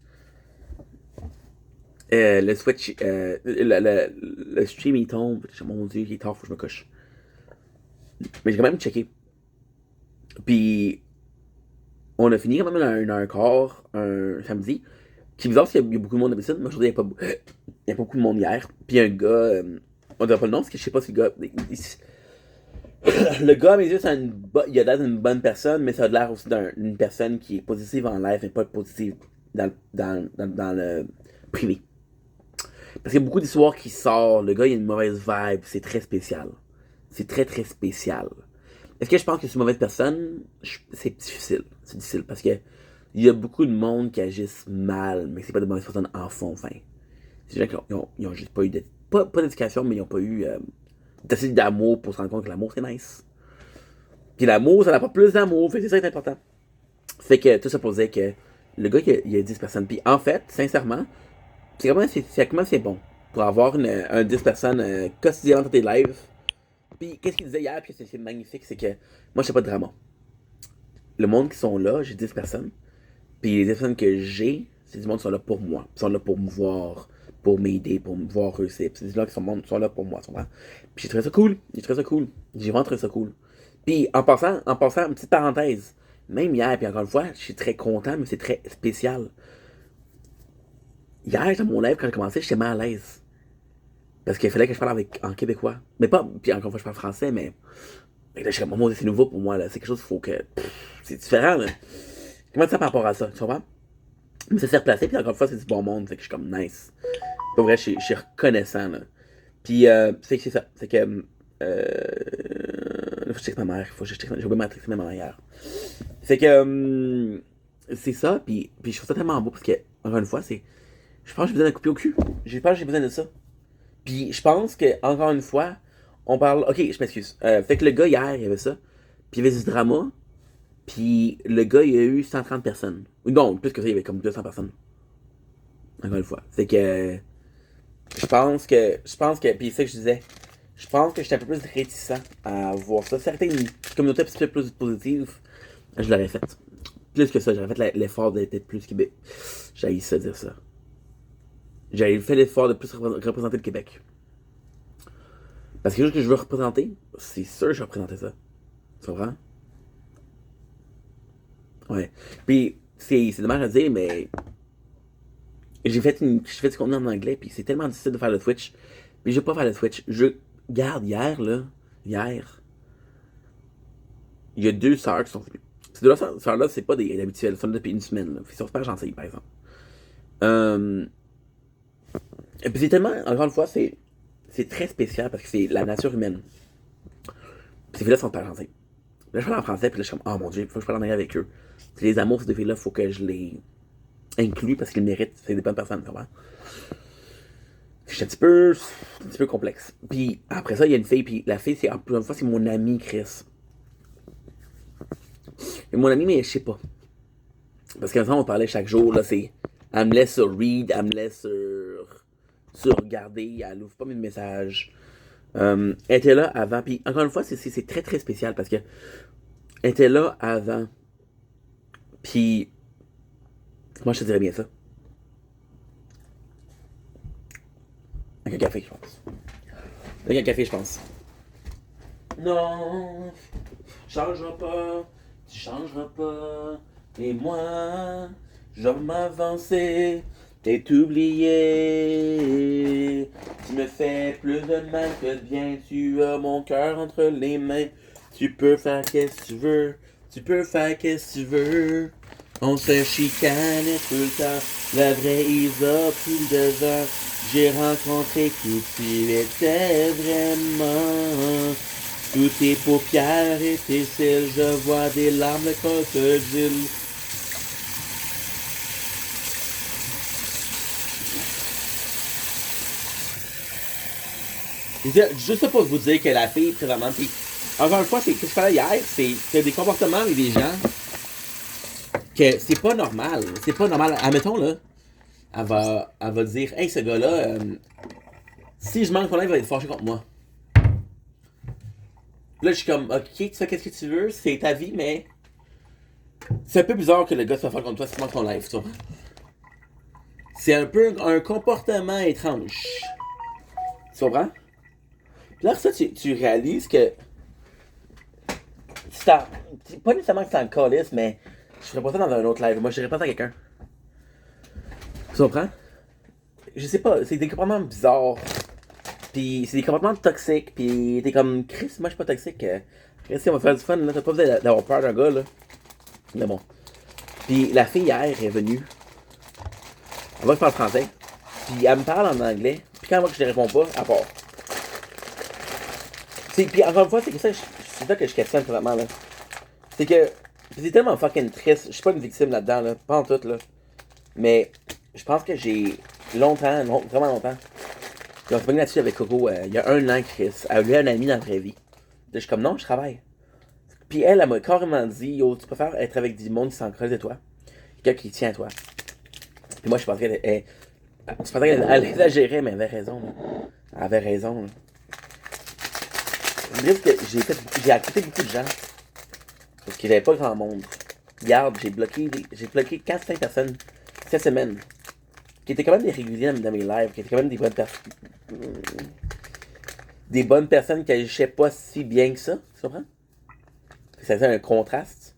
Le Switch, le stream il tombe. Mon dieu, il est tard, faut que je me couche. Mais j'ai quand même checké. Puis, on a fini quand même à 1h15, un samedi. C'est bizarre parce qu'il y a beaucoup de monde d'habitude, mais aujourd'hui, il y a pas beaucoup de monde hier. Puis, un gars, on dirait pas le nom parce que je sais pas si le gars. Le gars, à mes yeux, il a l'air d'une bonne personne, mais ça a l'air aussi d'une personne qui est positive en live, mais pas positive dans le privé. Parce qu'il y a beaucoup d'histoires qui sortent, le gars, il a une mauvaise vibe, c'est très spécial. C'est très très spécial. Est-ce que je pense que c'est une mauvaise personne? C'est difficile. C'est difficile parce que il y a beaucoup de monde qui agissent mal, mais c'est pas de mauvaises personnes en fond, enfin. C'est des gens qui ont juste pas eu pas d'éducation, mais ils ont pas eu d'assez d'amour pour se rendre compte que l'amour, c'est nice. Puis l'amour, ça n'a pas plus d'amour, fait que c'est ça qui est important. Fait que tout ça pour dire que le gars, il a 10 personnes. Puis en fait, sincèrement, comment c'est bon pour avoir un 10 personnes quotidiennement dans tes lives. Puis qu'est-ce qu'il disait hier, puis c'est magnifique, c'est que moi, je fais pas de drama. Le monde qui sont là, j'ai 10 personnes. Puis les 10 personnes que j'ai, c'est du monde qui sont là pour moi. Ils sont là pour me voir, pour m'aider, pour me voir réussir. Puis c'est des gens qui sont là pour moi. Puis j'ai trouvé ça cool. J'ai vraiment trouvé ça cool. Puis en passant, une petite parenthèse. Même hier, puis encore une fois, je suis très content, mais c'est très spécial. Hier, dans mon live, quand j'ai commencé, j'étais mal à l'aise. Parce qu'il fallait que je parle en québécois. Mais pas, puis encore une fois, je parle français, mais. Et là, je suis comme, c'est nouveau pour moi, là. C'est quelque chose qu'il faut que. C'est différent, là. Comment ça par rapport à ça, tu comprends? Mais ça s'est replacé, puis encore une fois, c'est du bon monde, fait que je suis comme nice. Pour vrai, je suis reconnaissant, là. Puis, c'est que c'est ça. C'est que. Faut que je check ma mère. J'ai oublié ma texte ma mère hier. C'est que. C'est ça, puis je trouve ça tellement beau parce que, encore une fois, c'est. Je pense que j'ai besoin d'un coupé au cul. Je pense que j'ai besoin de ça. Puis je pense que, encore une fois, on parle. Ok, je m'excuse. Fait que le gars, hier, il y avait ça. Puis il y avait du drama. Puis le gars, il y a eu 130 personnes. Non, plus que ça, il y avait comme 200 personnes. Encore une fois. C'est que. Je pense que. Puis c'est ce que je disais. Je pense que j'étais un peu plus réticent à voir ça. Certaines communautés un petit peu plus positives, je l'aurais fait. Plus que ça, j'aurais fait l'effort d'être plus Québec. J'ai ça dire ça. J'avais fait l'effort de plus représenter le Québec. Parce que quelque chose que je veux représenter, c'est sûr que je vais représenter ça. Tu comprends? Ouais. Puis, c'est dommage à dire, mais. J'ai fait du contenu en anglais, puis c'est tellement difficile de faire le Twitch. Puis je vais pas faire le Twitch. Garde, hier, là. Hier. Il y a 2 sœurs qui sont venues. Ces 2 sœurs-là, c'est pas des habituels. Ils sont là depuis une semaine, là. Ils sont super gentils, par exemple. Et puis c'est tellement, encore une fois, c'est très spécial parce que c'est la nature humaine. Puis ces filles-là sont pas gentils. Là, je parle en français, puis là, je suis comme, oh mon dieu, faut que je parle en anglais avec eux. Puis les amours, ces 2 filles-là, faut que je les inclue parce qu'ils méritent. C'est des bonnes personnes, comment? Je suis un petit peu complexe. Puis après ça, il y a une fille, puis la fille, c'est, encore une fois, c'est mon ami Chris. Et mon ami, mais je sais pas. Parce qu'en on parlait chaque jour, là, c'est. Elle me laisse sur read, elle me laisse sur regarder, elle ouvre pas mes messages. Elle était là avant, puis encore une fois, c'est très très spécial parce que elle était là avant. Puis, moi je te dirais bien ça. Avec un café, je pense. Avec un café, je pense. Non, changera pas, tu changeras pas. Et moi, je vais m'avancer, t'es oublié. Tu me fais plus de mal que de bien, tu as mon cœur entre les mains. Tu peux faire qu'est-ce que tu veux, tu peux faire qu'est-ce que tu veux. On se chicane tout le temps, la vraie Isa plus de 2 heures. J'ai rencontré qui tu étais vraiment. Sous tes paupières et tes cils, je vois des larmes de crocodile. Juste pour vous dire que la fille, présentement, pis, encore une fois, c'est ce que je parlais hier, c'est des comportements avec des gens que c'est pas normal. C'est pas normal. Admettons, là, elle va dire, hey, ce gars-là, si je manque ton live, il va être fâché contre moi. Là, je suis comme, ok, tu fais qu'est-ce que tu veux, c'est ta vie, mais c'est un peu bizarre que le gars soit fâché contre toi si tu manques ton live, tu vois. C'est un peu un comportement étrange. Tu comprends? Puis là, ça, tu réalises que. Pas nécessairement que c'est en calice, mais je ferais pas ça dans un autre live. Moi, je dirais pas ça à quelqu'un. Tu comprends? Je sais pas, c'est des comportements bizarres. Puis c'est des comportements toxiques. Puis t'es comme, Chris, moi je suis pas toxique. Chris, on va faire du fun, là. T'as pas besoin d'avoir peur d'un gars, là. Mais bon. Puis la fille hier est venue. Elle va que je parle français. Puis elle me parle en anglais. Puis quand moi que je ne réponds pas, à part. Puis encore une fois, c'est ça que je questionne vraiment, là. C'est que c'est tellement fucking triste. Je suis pas une victime là-dedans, là. Pas en tout, là. Mais je pense que j'ai longtemps, vraiment longtemps, Puis on se pogné là-dessus avec Coco il y a 1 an, Chris. Elle a un ami dans la vraie vie. Là, je suis comme, non, je travaille. Puis elle m'a carrément dit, yo, tu préfères être avec du monde qui s'en creuse de toi. Quelqu'un qui tient à toi. Puis moi, je pensais qu'elle exagérait, mais elle avait raison. Là. Elle avait raison. Là. Bref, que j'ai accepté beaucoup de gens. Parce que j'avais pas grand monde. Regarde, j'ai bloqué 4-5 personnes cette semaine. Qui étaient quand même des réguliers dans mes lives. Qui étaient quand même des bonnes personnes. Des bonnes personnes qui agissaient pas si bien que ça. Tu comprends? Ça faisait un contraste.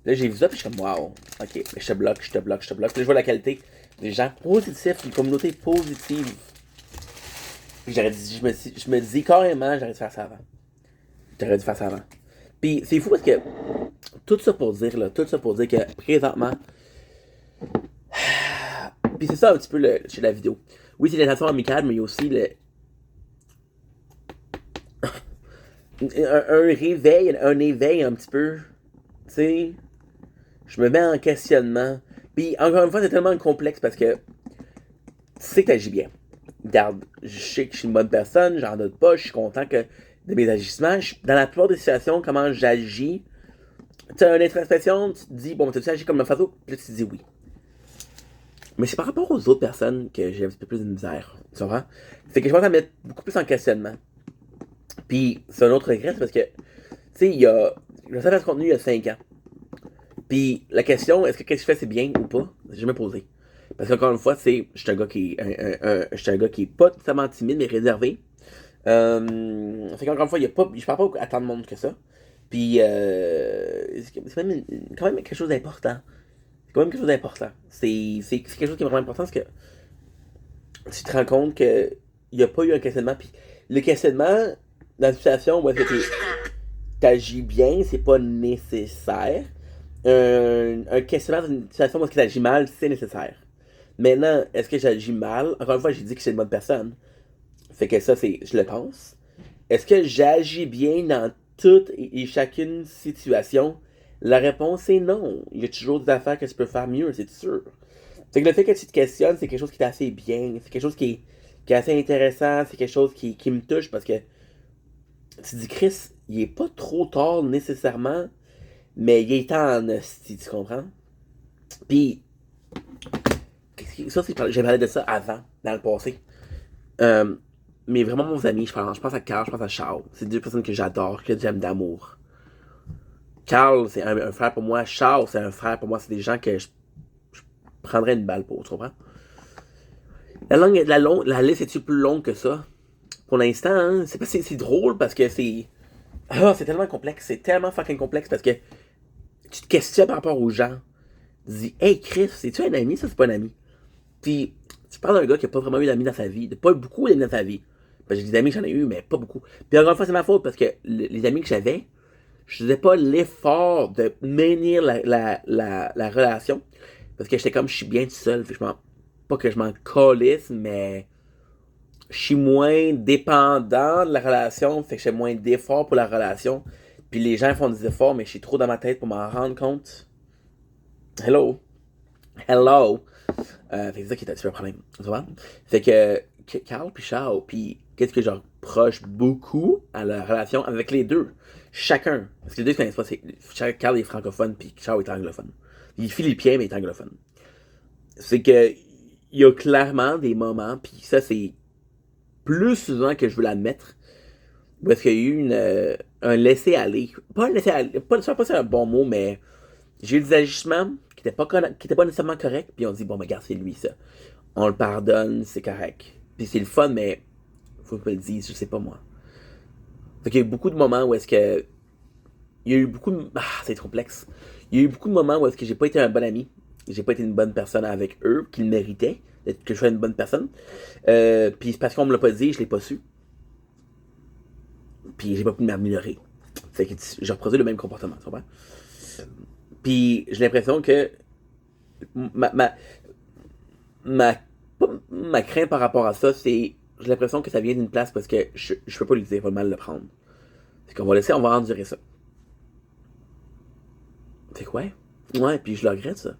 Là, j'ai vu ça, puis je suis comme, wow, ok, je te bloque. Puis là, je vois la qualité des gens positifs, une communauté positive. Puis je me dis carrément, j'aurais dû faire ça avant. Puis c'est fou parce que, tout ça pour dire que présentement, puis c'est ça un petit peu chez la vidéo. Oui, c'est les relations amicales, mais il y a aussi un éveil un petit peu, tu sais, je me mets en questionnement. Puis encore une fois, c'est tellement complexe parce que tu sais que t'agis bien. Regarde, je sais que je suis une bonne personne, j'en doute pas, je suis content de mes agissements. Dans la plupart des situations, comment j'agis, tu as une introspection, tu te dis, bon, tu agis comme un photo, puis là tu te dis oui. Mais c'est par rapport aux autres personnes que j'ai un petit peu plus de misère, tu comprends? C'est que je pense à mettre beaucoup plus en questionnement. Puis c'est un autre regret, c'est parce que, tu sais, je savais ce contenu il y a 5 ans. Puis la question, est-ce que qu'est-ce que je fais c'est bien ou pas, j'ai jamais posé. Parce qu'encore une fois, je suis un gars qui est pas totalement timide, mais réservé. Fait qu'encore une fois, je parle pas à tant de monde que ça. Puis c'est quand même quelque chose d'important. C'est quand même quelque chose d'important. C'est quelque chose qui est vraiment important parce que tu te rends compte que il n'y a pas eu un questionnement. Puis le questionnement, dans une situation où tu agis bien, c'est pas nécessaire. Un questionnement dans une situation où tu agis mal, c'est nécessaire. Maintenant, est-ce que j'agis mal? Encore une fois, j'ai dit que je suis une bonne personne. Fait que ça, je le pense. Est-ce que j'agis bien dans toute et chacune situation? La réponse est non. Il y a toujours des affaires que tu peux faire mieux, c'est sûr. Fait que le fait que tu te questionnes, c'est quelque chose qui est assez bien. C'est quelque chose qui est assez intéressant. C'est quelque chose qui me touche parce que tu te dis, Chris, il est pas trop tard nécessairement, mais il est temps en hostie, tu comprends? Puis, ça, j'ai parlé de ça avant, dans le passé. Mais vraiment, mes amis, je pense à Carl, je pense à Charles. C'est 2 personnes que j'adore, que j'aime d'amour. Carl, c'est un frère pour moi. Charles, c'est un frère pour moi. C'est des gens que je prendrais une balle pour, tu comprends? La liste est-tu plus longue que ça? Pour l'instant, hein, c'est drôle parce que c'est tellement complexe. C'est tellement fucking complexe parce que tu te questionnes par rapport aux gens. Tu dis, hey Chris, c'est-tu un ami? Ça, c'est pas un ami. Puis, tu parles d'un gars qui a pas vraiment eu d'amis dans sa vie. Pas beaucoup d'amis dans sa vie. Parce que j'ai des amis que j'en ai eu, mais pas beaucoup. Puis encore une fois, c'est ma faute parce que les amis que j'avais, je faisais pas l'effort de maintenir la relation. Parce que j'étais comme, je suis bien tout seul. Pas que je m'en calisse, mais je suis moins dépendant de la relation. Fait que j'ai moins d'efforts pour la relation. Puis les gens font des efforts, mais je suis trop dans ma tête pour m'en rendre compte. Hello. Fait que c'est ça qui est un petit peu un problème. Tu vois? Fait que Carl puis Charles, puis qu'est-ce que je reproche beaucoup à la relation avec les deux? Chacun. Parce que les deux se connaissent pas. Carl est francophone, puis Charles est anglophone. Il est philippien, mais il est anglophone. C'est que il y a clairement des moments, puis ça c'est plus souvent que je veux l'admettre, où est-ce qu'il y a eu un laisser-aller. Pas un laisser-aller, pas c'est un bon mot, mais j'ai eu des agissements qui étaient pas nécessairement corrects, puis on dit, bon, mais regarde, c'est lui, ça. On le pardonne, c'est correct. Puis c'est le fun, mais faut que je le dise, je sais pas moi. Fait qu'il y a eu beaucoup de moments où est-ce que. Il y a eu beaucoup de. Ah, c'est complexe. Il y a eu beaucoup de moments où est-ce que j'ai pas été un bon ami. J'ai pas été une bonne personne avec eux, qu'ils méritaient, que je sois une bonne personne. Puis c'est parce qu'on me l'a pas dit, je l'ai pas su. Puis j'ai pas pu m'améliorer. Fait que je reproduis le même comportement, tu comprends? Puis j'ai l'impression que ma, ma, ma crainte par rapport à ça, c'est. J'ai l'impression que ça vient d'une place parce que je peux pas lui dire, il va mal le prendre. Fait qu'on on va endurer ça. Fait que ouais, puis je le regrette ça.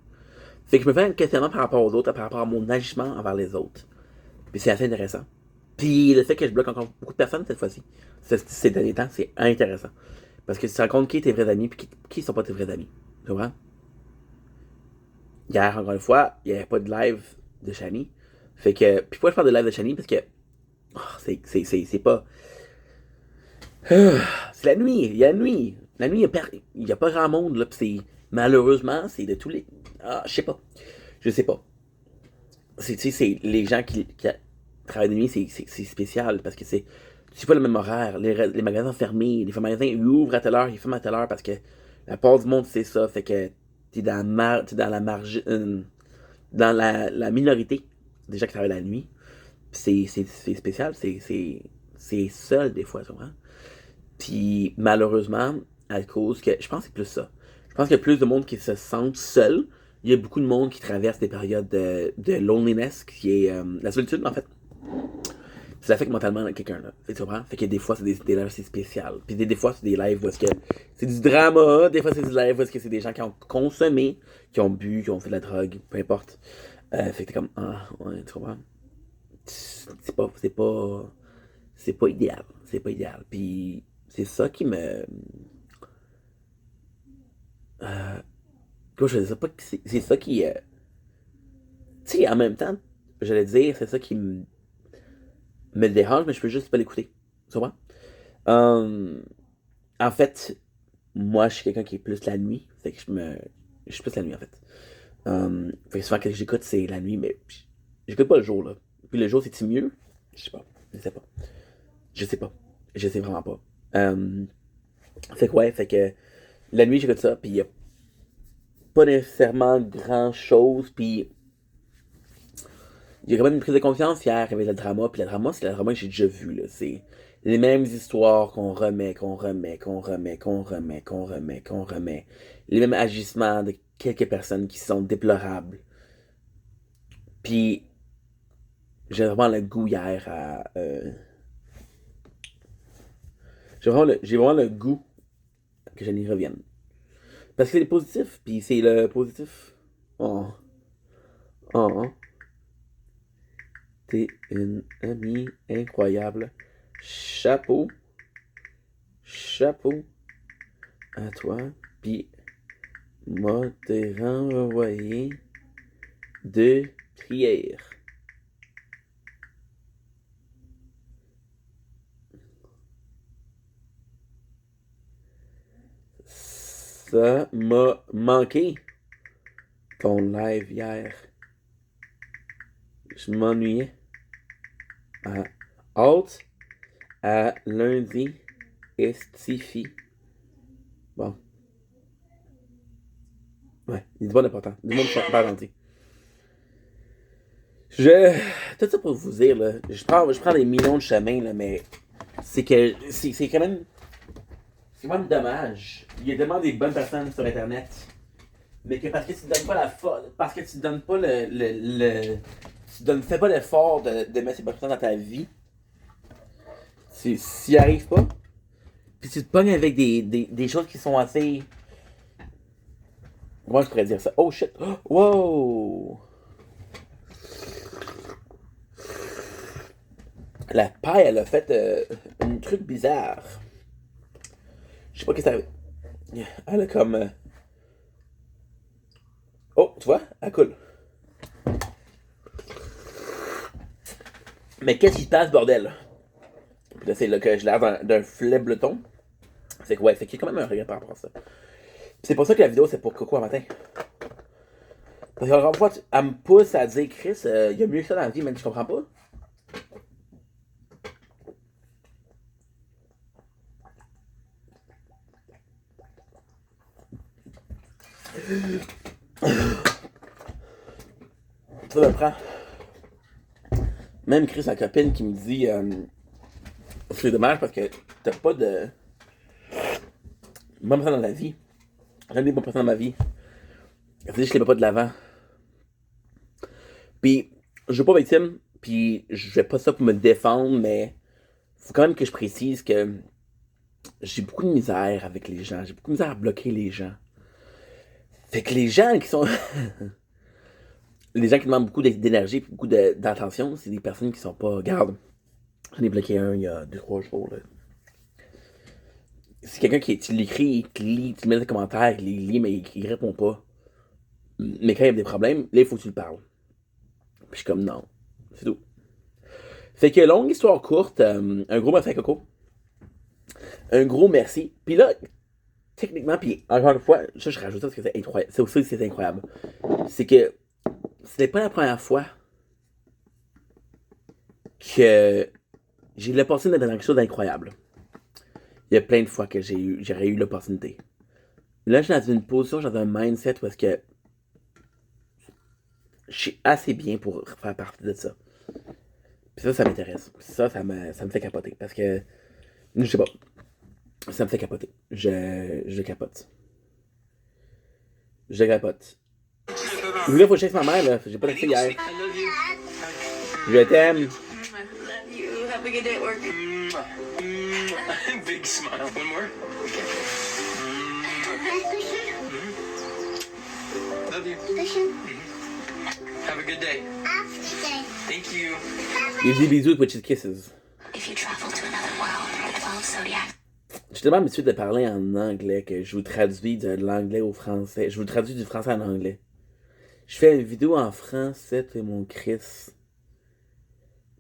Fait que je me fais un questionnement par rapport aux autres, par rapport à mon agissement envers les autres. Puis c'est assez intéressant. Puis le fait que je bloque encore beaucoup de personnes cette fois-ci, ces derniers temps, c'est intéressant. Parce que tu te rends compte qui est tes vrais amis puis qui sont pas tes vrais amis. Tu comprends? Hier, encore une fois, il n'y avait pas de live de Shani. Fait que. Puis pourquoi je parle de live de Shani? Parce que. Oh, c'est pas. C'est la nuit. Il y a la nuit. La nuit, il y a pas grand monde, là. Puis c'est. Malheureusement, c'est de tous les. Ah, je sais pas. Je sais pas. Tu sais, c'est les gens qui travaillent de nuit, c'est spécial parce que c'est pas le même horaire. Les magasins fermés, les magasins ils ouvrent à telle heure, ils ferment à telle heure parce que la part du monde c'est ça. Fait que t'es dans la marge, dans la minorité des gens qui travaillent la nuit. C'est spécial, c'est seul des fois, tu comprends? Puis malheureusement, à cause que. Je pense que c'est plus ça. Je pense qu'il y a plus de monde qui se sentent seuls. Il y a beaucoup de monde qui traverse des périodes de loneliness, qui est la solitude en fait. Ça affecte mentalement quelqu'un là. Tu comprends? Fait que des fois c'est des lives c'est spécial. Puis des fois c'est des lives où est-ce que c'est du drama, des fois c'est des lives où est-ce que c'est des gens qui ont consommé, qui ont bu, qui ont fait de la drogue, peu importe. Fait que t'es comme ah ouais, tu comprends? C'est pas idéal. C'est pas idéal. Puis c'est ça qui me. Comment je faisais ça? Pas que c'est ça qui. Tu sais, en même temps, j'allais dire, c'est ça qui me dérange, mais je peux juste pas l'écouter. Tu comprends? Euh, En fait, moi, je suis quelqu'un qui est plus la nuit. Fait que je suis plus la nuit, en fait. Fait que souvent, que j'écoute, c'est la nuit, mais j'écoute pas le jour, là. Puis le jour, c'est-tu mieux? Je sais pas. Je sais pas. Je sais pas. Je sais vraiment pas. Fait que ouais, fait que la nuit, j'écoute ça, puis y a pas nécessairement grand-chose, puis il y a quand même une prise de confiance hier avec le drama, puis le drama, c'est le drama que j'ai déjà vu, là. C'est les mêmes histoires qu'on remet, qu'on remet, qu'on remet, qu'on remet, qu'on remet, qu'on remet. Les mêmes agissements de quelques personnes qui sont déplorables. Puis j'ai vraiment le goût hier à... j'ai vraiment le goût que je n'y revienne. Parce que c'est le positif, puis c'est le positif. Oh, oh, oh. T'es une amie incroyable. Chapeau, chapeau à toi. Puis, moi, t'es renvoyé de prière. Ça m'a manqué, ton live hier. Je m'ennuyais. Hâte à lundi estifi. Bon, ouais, il dit pas d'important. Du monde pas gentil. Je. Tout ça pour vous dire, là. Je prends des millions de chemins, là, mais c'est que. C'est quand même dommage. Il y a tellement des bonnes personnes sur Internet. Mais que parce que tu ne donnes pas parce que tu ne donnes pas fais pas l'effort de mettre ces bonnes personnes dans ta vie. S'y arrive pas. Puis tu te pognes avec des choses qui sont assez. Comment je pourrais dire ça? Oh shit! Wow! La paille, elle a fait un truc bizarre. Je sais pas ce que ça arrive. Elle a comme. Oh, tu vois? Elle coule. Mais qu'est-ce qui se passe, bordel? Puis là, c'est là que je l'air d'un flebleton. C'est que, ouais, fait qu'il y a quand même un regret par rapport à ça. Puis c'est pour ça que la vidéo, c'est pour Coco un matin. Parce que, encore une fois, elle me pousse à dire, Chris, il y a mieux que ça dans la vie, même si je comprends pas. Ça me prend. Même Chris, la copine qui me dit, c'est dommage parce que t'as pas de bonne personne dans la vie. J'aime des bonnes personnes dans ma vie. Elle dit, je les mets pas de l'avant. Puis, je veux pas victime, puis je fais pas ça pour me défendre, mais faut quand même que je précise que j'ai beaucoup de misère avec les gens. J'ai beaucoup de misère à bloquer les gens. Fait que les gens qui sont. Les gens qui demandent beaucoup d'énergie et beaucoup d'attention, c'est des personnes qui sont pas. Regarde. J'en ai bloqué un il y a 2-3 jours. Là. C'est quelqu'un qui tu l'écris, il te lit, tu mets des commentaires, il lit, mais il répond pas. Mais quand il y a des problèmes, là, il faut que tu le parles. Puis je suis comme non. C'est tout. Fait que longue histoire courte, un gros merci à Coco. Un gros merci. Puis là, techniquement, puis encore une fois, ça je rajoute ça parce que c'est incroyable. C'est aussi c'est incroyable. C'est que c'était pas la première fois que j'ai eu l'opportunité d'être dans quelque chose d'incroyable. Il y a plein de fois que j'aurais eu l'opportunité. Là, je suis dans une position, dans un mindset où est-ce que je suis assez bien pour faire partie de ça. Puis ça m'intéresse. Ça me fait capoter. Parce que, je sais pas, ça me fait capoter. Je capote. Je capote. Là, faut que je chasse ma mère, là. J'ai pas texté hier. Je t'aime. Love you. Have a good day at work. Big smile. One more. Okay. Love you. Have a good day. Thank you. Des bisous with his kisses. If you travel to another world and follow Zodiac. Je suis tellement habitué de parler en anglais que je vous traduis de l'anglais au français. Je vous traduis du français en anglais. Je fais une vidéo en français, c'est mon Chris.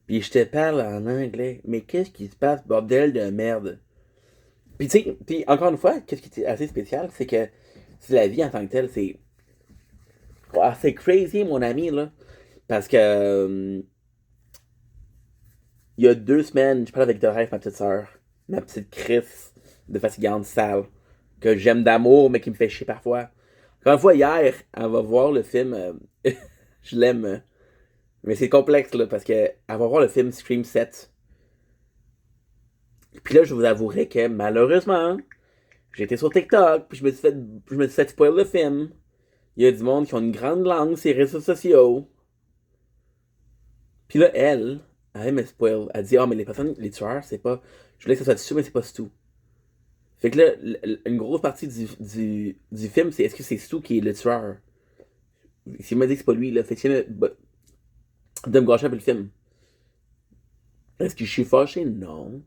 Puis je te parle en anglais. Mais qu'est-ce qui se passe, bordel de merde? Puis tu sais, puis encore une fois, qu'est-ce qui est assez spécial, c'est que c'est la vie en tant que telle, c'est. Ah, c'est crazy, mon ami, là. Parce que. Il y a 2 semaines, je parlais avec Doref, ma petite soeur. Ma petite Chris de fatigante sale. Que j'aime d'amour, mais qui me fait chier parfois. Encore une fois, hier, elle va voir le film. Je l'aime. Mais c'est complexe, là, parce que elle va voir le film Scream 7. Puis là, je vous avouerai que malheureusement, j'ai été sur TikTok, puis je me suis fait spoiler le film. Il y a du monde qui ont une grande langue sur les réseaux sociaux. Puis là, elle me spoil. Elle dit, ah, mais les personnes, les tueurs, c'est pas. Je voulais que ça soit dessus, mais c'est pas Stu. Fait que là, une grosse partie du film, c'est est-ce que c'est Stu qui est le tueur? S'il m'a dit que c'est pas lui, là, fait que de me gâcher un peu le film. Est-ce que je suis fâché? Non.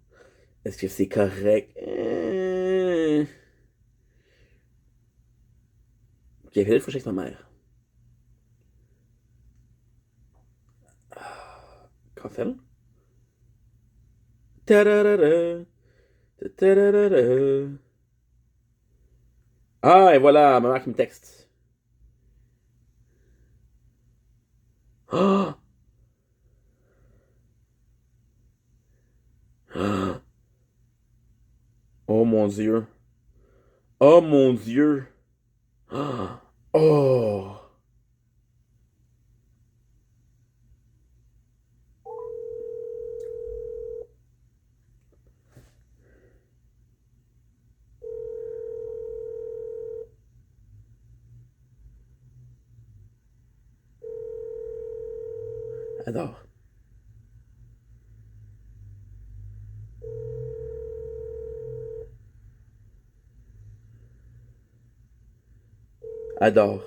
Est-ce que c'est correct? Ok, fait là, il faut que je check ma mère. Quand elle? Tararara, tararara. Ah, et voilà, ma mère qui me texte. Ah! Ah! Oh mon Dieu. Oh mon Dieu. Ah! Oh! Adore. Adore.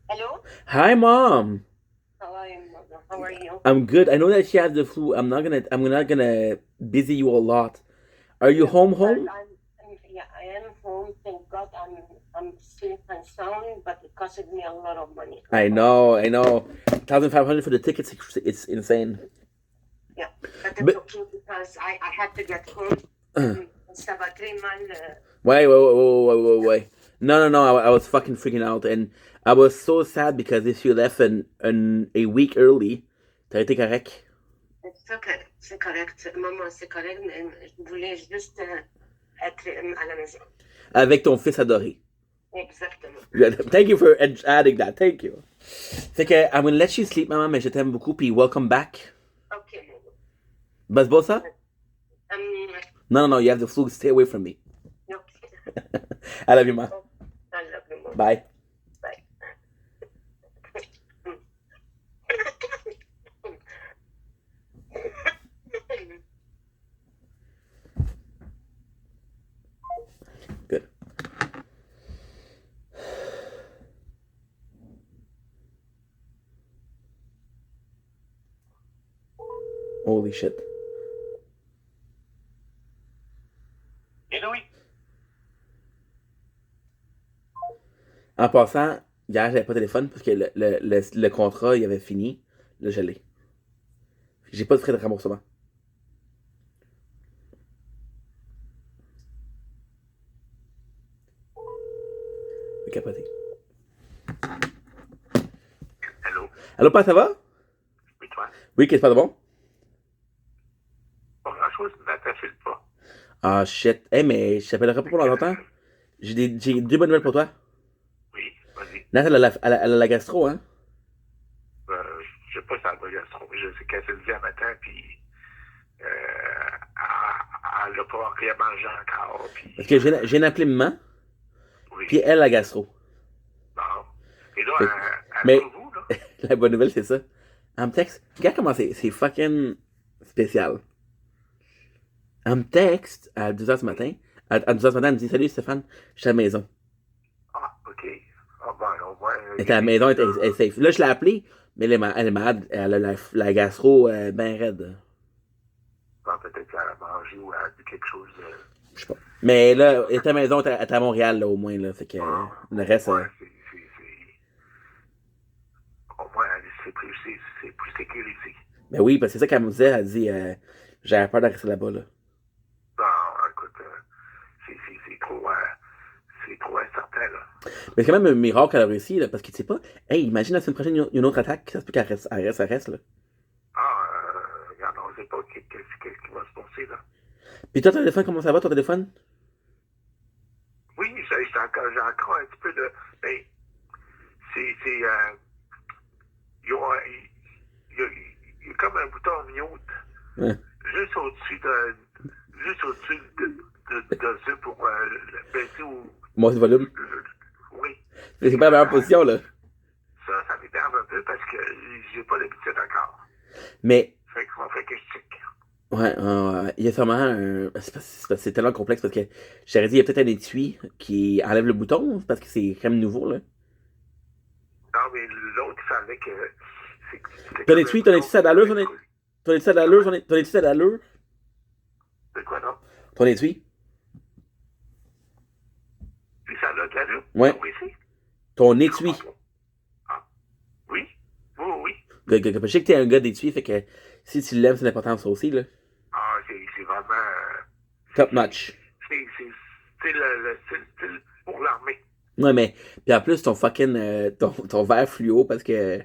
Hello? Hi, Mom. How are you, mother? How are you? I'm good. I know that she has the flu. I'm not gonna busy you a lot. Are you home? Yeah, I am home. Thank God I'm safe and sound, but it costed me a lot of money. I know. 1,500 for the tickets. It's insane. Yeah, but it's But- okay because I had to get home. It's about 3 months. Wait. No. I was fucking freaking out, and I was so sad because if you left a week early, t'aurais été correct. C'est correct. Maman, c'est correct, mais je voulais juste être à la maison. Avec ton fils adoré. Exactement. Thank you for adding that. Thank you. Fait que I'm gonna let you sleep, maman, mais je t'aime beaucoup, puis welcome back. Okay, Momo. Bas beau ça? No, you have the flu. Stay away from me. Okay. I love you, ma. I love you, Mom. Bye. Bye. Good. Holy shit. Et oui. En passant, hier, j'avais pas de téléphone parce que le contrat, il avait fini. Là, je l'ai. J'ai pas de frais de remboursement. Je vais capoter. Allô? Allô, Pat, ça va? Oui, toi? Oui, qu'est-ce que c'est pas de bon? Pas grand-chose, mais t'affiles pas. Ah, shit. Hey, mais je t'appellerai pas pour longtemps. J'ai deux bonnes nouvelles pour toi. Oui, vas-y. Nat, elle a la gastro, hein? Je sais pas si elle va gastro, mais je sais qu'elle s'est levée un matin, puis elle n'a pas rien mangé encore, puis... Parce que j'ai une appelée maman, Oui. puis elle, la gastro. Bon. Et là, Fait- mais... mais- vous, là? La bonne nouvelle, c'est ça. Elle me texte. Regarde comment c'est fucking spécial. Elle me texte à 2h ce matin. À 2h ce matin, elle me dit Salut Stéphane, je suis à la maison. Ah, OK. Ah, ben, au moins... Elle était à la maison, elle est safe. Là, je l'ai appelée, mais elle est malade. Elle a la gastro ben raide. Bon, peut-être qu'elle a mangé ou elle a dit quelque chose de... Je sais pas. Mais là, elle était à la maison, elle était à Montréal, là, au moins. Là, fait que le reste. Ouais, au moins, c'est plus sécurisé. Ben oui, parce que c'est ça qu'elle me disait. Elle dit J'avais peur de rester là-bas. Là. Non, écoute, c'est trop incertain, là. Mais c'est quand même un miracle qu'elle a réussi, là, parce que tu sais pas. Hey, imagine la semaine prochaine, il y a une autre attaque. Ça se peut qu'elle reste, elle reste, là. Ah, regarde, on sait pas qu'est-ce qui va se passer, là. Puis toi, ton téléphone, comment ça va, ton téléphone? Oui, j'ai encore un petit peu de... Mais, il y a comme un bouton mute, Ouais. juste au-dessus de ça pour baisser ou... Moi, c'est le volume. Oui. C'est pas la meilleure position, là. Ça m'énerve un peu parce que j'ai pas l'habitude encore. Mais, Fait qu'il faut que je check. ouais, il y a sûrement un. C'est tellement complexe parce que je t'aurais dit, il y a peut-être un étui qui enlève le bouton parce que c'est quand même nouveau, là. Non, mais l'autre, il fallait que... Ton étui, ça a d'allure, ton étui, ça a d'allure, ton étui, ça a d'allure. C'est quoi, non? Ton étui. Puis ça a de l'allure? Ouais. Oui, c'est. Ton étui. Ah, oui? Oui, oui. Je sais que t'es un gars d'étui, fait que si tu l'aimes, c'est important ça aussi, là. Ah, c'est vraiment... Top notch. C'est le style pour l'armée. Ouais, mais. Puis en plus, ton fucking. Ton vert fluo, parce que.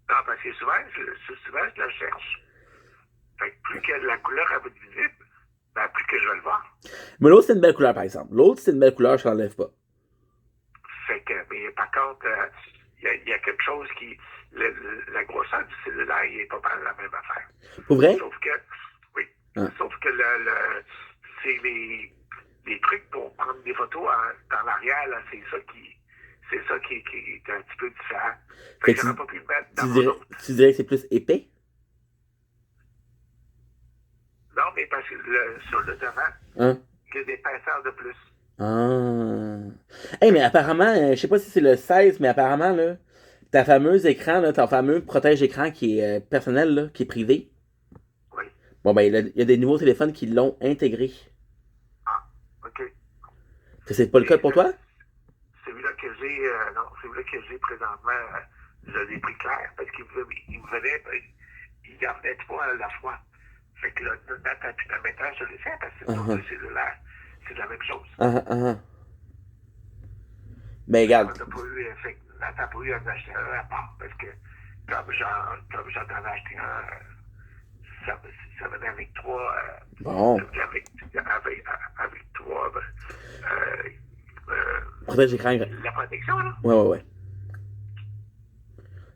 Non, parce que souvent, je la cherche. Fait que plus que la couleur va être visible, ben plus que je vais le voir. Mais l'autre, c'est une belle couleur, par exemple. L'autre, c'est une belle couleur, je l'enlève pas. Fait que, mais par contre, il y a quelque chose qui... la grosseur du cellulaire, il est pas mal la même affaire. Pour vrai? Sauf que... Oui. Ah. Sauf que c'est les trucs pour prendre des photos dans l'arrière, là, c'est ça qui est un petit peu différent. Fait que j'aurais pas pu le mettre dans mon autre. Tu dirais que c'est plus épais? Non, mais parce que sur le devant, Hein? il y a des épaisseurs de plus. Ah. Hey, mais apparemment, je sais pas si c'est le 16, mais apparemment, là, ta fameuse écran, là, ton fameux protège-écran qui est personnel, là, qui est privé. Oui. Bon, ben, il y a des nouveaux téléphones qui l'ont intégré. Ah, OK. C'est pas le cas pour toi? Celui-là que j'ai présentement, je l'ai pris clair parce qu'il me venait, il gardait trois à la fois. Fait que là, dans ta méthode, je l'ai fait parce que pour le cellulaire, c'est la même chose. Mais regarde. T'as pas eu à en acheter un à part parce que comme j'en avais acheté un, ça venait avec trois. Bon. Avec trois. Protège-écran. La protection, là. Ouais.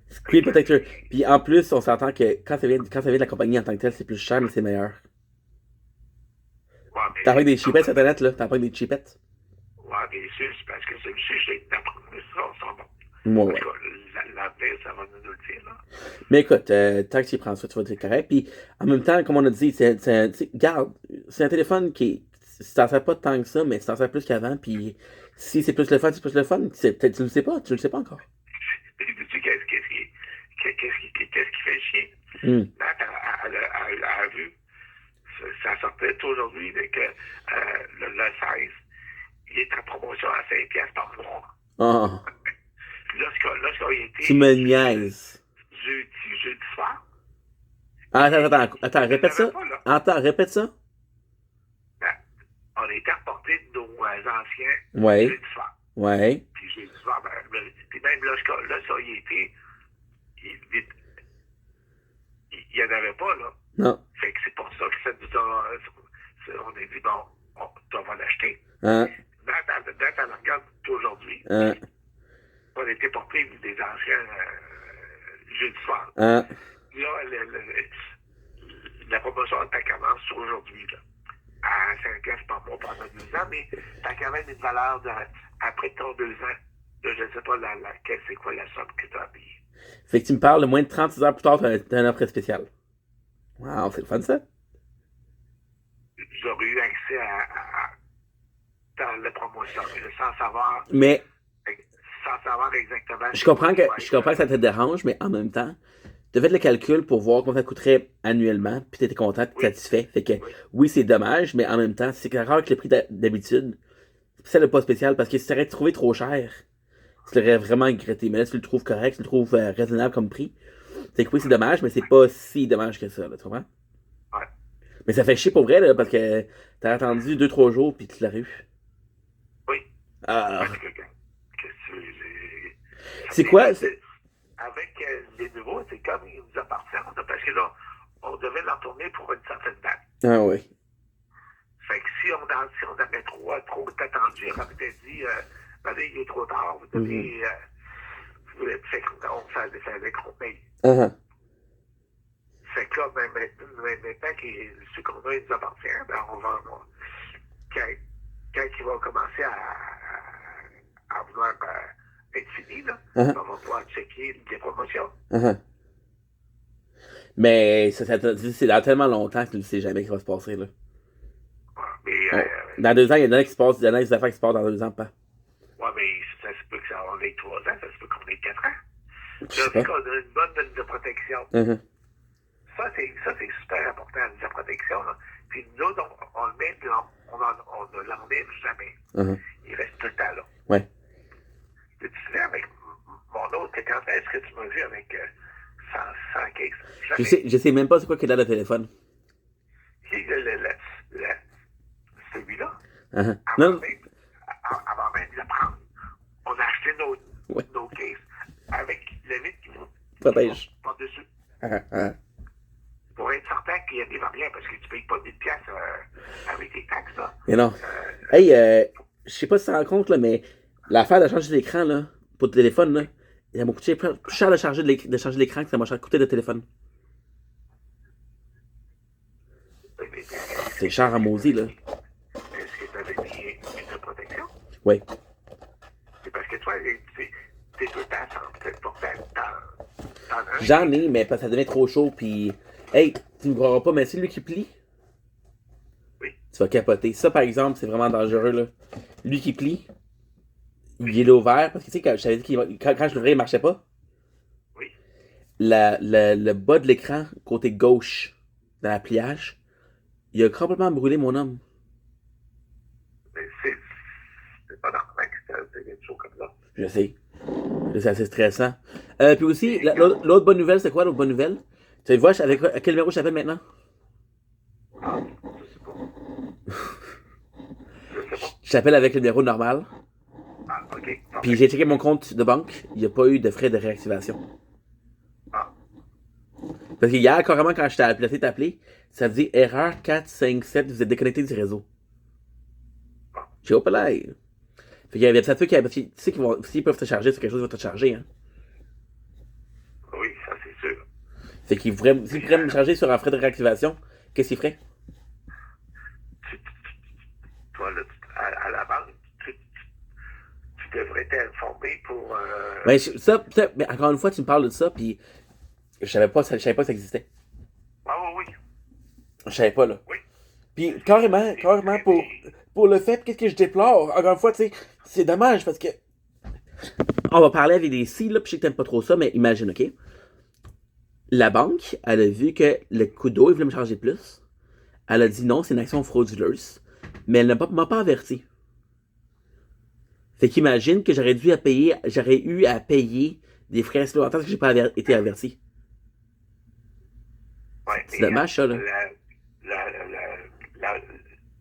Screen Protector. Puis en plus, on s'entend que quand ça vient de la compagnie en tant que telle, c'est plus cher, mais c'est meilleur. Ouais, mais... T'as pas des chipettes sur Internet, là? T'as pas des chipettes? Ouais, bien sûr, c'est parce que celui-ci, j'ai appris ça bon. Ouais. L'avenir, ça va nous le dire, là. Mais écoute, tant que tu prends ça, tu vas être correct. Puis en même temps, comme on a dit, regarde, c'est un téléphone qui tu t'en sers pas tant que ça, mais tu t'en sers plus qu'avant. Puis si c'est plus le fun, c'est plus le fun. Peut-être tu le sais pas encore. Tu sais, qu'est-ce qu'est-ce qui fait chier? Là, elle a vu, ça sortait aujourd'hui, que le 16, il est en promotion à 5 piastres par mois. Oh. Lorsqu'on y était... Tu me niaises. Jeudi soir. Attends, répète ça. Attends, répète ça. On a été reportés de nos anciens Ouais. jeudi soir. Ouais. Puis jeudi soir, puis même lorsqu'on y était, il n'y en avait pas, là. Non. Fait que c'est pour ça que ça nous a... On a dit, bon, on va l'acheter. Hein. Dans la regarde aujourd'hui, Hein. on a été portés des anciens jeudi soir. Hein. Là, la promotion, elle commence aujourd'hui, là, à 5 piastres par mois pendant 2 ans, mais t'as quand même une valeur après ton 2 ans. Là, je ne sais pas c'est quoi la somme que tu as payée. Fait que tu me parles de moins de 36 heures plus tard, t'as une offre spéciale. Wow, c'est le fun ça? J'aurais eu accès dans la promotion, mais sans savoir exactement. Je comprends que ça te dérange, mais en même temps, tu as fait le calcul pour voir combien ça coûterait annuellement, puis tu étais content, tu satisfait. Fait que oui, c'est dommage, mais en même temps, c'est rare que le prix d'habitude. C'est le pas spécial, parce que si tu aurais trouvé trop cher, tu l'aurais vraiment regretté. Mais là, tu le trouves correct, tu le trouves raisonnable comme prix. Fait que oui, c'est dommage, mais c'est pas si dommage que ça, là, tu comprends? Ouais. Mais ça fait chier pour vrai, là, parce que t'as attendu 2-3 jours, puis tu l'as eu. Oui. Ah. Parce que C'est quoi? Avec les nouveaux, c'est comme ils nous appartiennent, parce que là, on devait leur tourner pour une certaine date. Ah oui. Fait que si on avait trop attendu, on avait peut-être dit, allez, il est trop tard, vous devez, fait qu'on fallait qu'on paye. Fait que là, maintenant que ce qu'on a, il nous appartient, ben on va, quand il va commencer à vouloir être fini, là, on va pouvoir checker les promotions. Mais c'est dans tellement longtemps que tu ne sais jamais ce qui va se passer, là. Mais, dans 2 ans, il y en a qui se passent, il y en a des affaires qui se passent dans 2 ans, pas. Ouais, mais ça se peut qu'on ait 3 ans, ça se peut qu'on ait 4 ans. Je sais pas. Qu'on a une bonne ligne de protection. Ça, c'est super important, la ligne de protection, là. Puis nous autres, on le met, puis on ne l'enlève jamais. Il reste tout le temps là. Ouais. Tu sais, avec mon autre, quand est-ce que tu m'as vu avec 100 cases? Je sais même pas c'est quoi qu'il a le téléphone. Celui-là, Non. avant même de le prendre, on a acheté nos cases avec le vitre qui protège par-dessus. Pour être certain qu'il y a des variants, parce que tu ne payes pas 1000 piastres avec tes taxes, là. Mais non. Hey, je sais pas si tu te rends compte, là, mais l'affaire de changer l'écran, là, pour le téléphone, là, il m'a coûté plus cher de changer l'écran que ça m'a coûté le téléphone. C'est cher à maudit, là. Est-ce que tu avais mis une protection? Oui. C'est parce que toi, t'es tout le temps pourtant dans un. J'en ai, mais parce que ça devient trop chaud, puis... Hey, tu me croiras pas, mais c'est lui qui plie. Oui. Tu vas capoter. Ça, par exemple, c'est vraiment dangereux, là. Lui qui plie, il est ouvert, parce que tu sais, je t'avais dit quand je l'ouvrais, il marchait pas. Oui. Le bas de l'écran, côté gauche, dans la pliage, il a complètement brûlé mon homme. Mais c'est pas normal que ça devienne chaud comme ça. Je sais. C'est assez stressant. Puis aussi, l'autre bonne nouvelle, c'est quoi l'autre bonne nouvelle? Tu vois, avec quel numéro je t'appelle maintenant? Ah, je sais pas. Je t'appelle avec le numéro normal. Ah, ok. Puis j'ai checké mon compte de banque. Il n'y a pas eu de frais de réactivation. Ah. Parce que hier, carrément, quand je t'ai appelé, ça dit erreur 457, vous êtes déconnecté du réseau. J'ai hop là. Fait qu'il y avait ça qui parce que tu sais s'ils peuvent te charger sur quelque chose, ils vont te charger, hein. Oui, ça c'est sûr. Fait qu'ils pourraient me charger sur un frais de réactivation, qu'est-ce qu'ils feraient? Toi, là, à la banque, tu devrais t'informer pour. Mais mais encore une fois, tu me parles de ça, puis je savais pas que ça existait. Ah oui, oui. Je savais pas, là. Oui. Puis carrément, pour le fait, qu'est-ce que je déplore? Encore une fois, tu sais, c'est dommage parce que. On va parler avec des si, là, puis je sais que t'aimes pas trop ça, mais imagine, ok? La banque, elle a vu que le coup d'eau, il voulait me charger plus. Elle a dit non, c'est une action frauduleuse. Mais elle m'a pas averti. Fait qu'imagine que j'aurais eu à payer des frais supplémentaires parce que j'ai pas été averti. Ouais, C'est dommage, ça, là. La, la, la,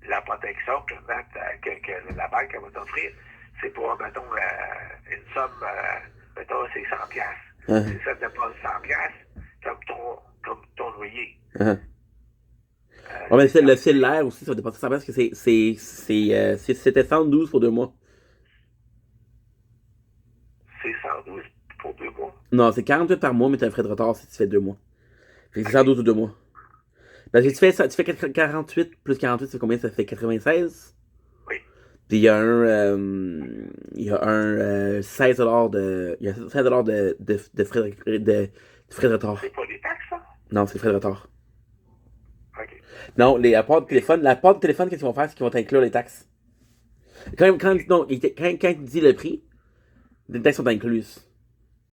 la protection que la banque va t'offrir, c'est pour, mettons, une somme, mettons, c'est 100 piastres. C'est ça, de pas 100 piastres comme ton loyer. Ouais, mais le cellulaire aussi, ça va dépasser ça parce que c'était 112 pour 2 mois. C'est 112 pour 2 mois. Non, c'est 48 par mois, mais t'as un frais de retard si tu fais 2 mois. Fait que c'est 112 ou 2 mois. Parce que tu fais 48 plus 48, c'est combien? Ça fait 96? Oui. Puis il y a un 16$ il y a 16$ de frais de retard. C'est pas des taxes, ça? Non, c'est les frais de retard. OK. Non, la part de téléphone, qu'est-ce qu'ils vont faire? C'est qu'ils vont t'inclure les taxes. Quand ils disent le prix, les taxes sont incluses.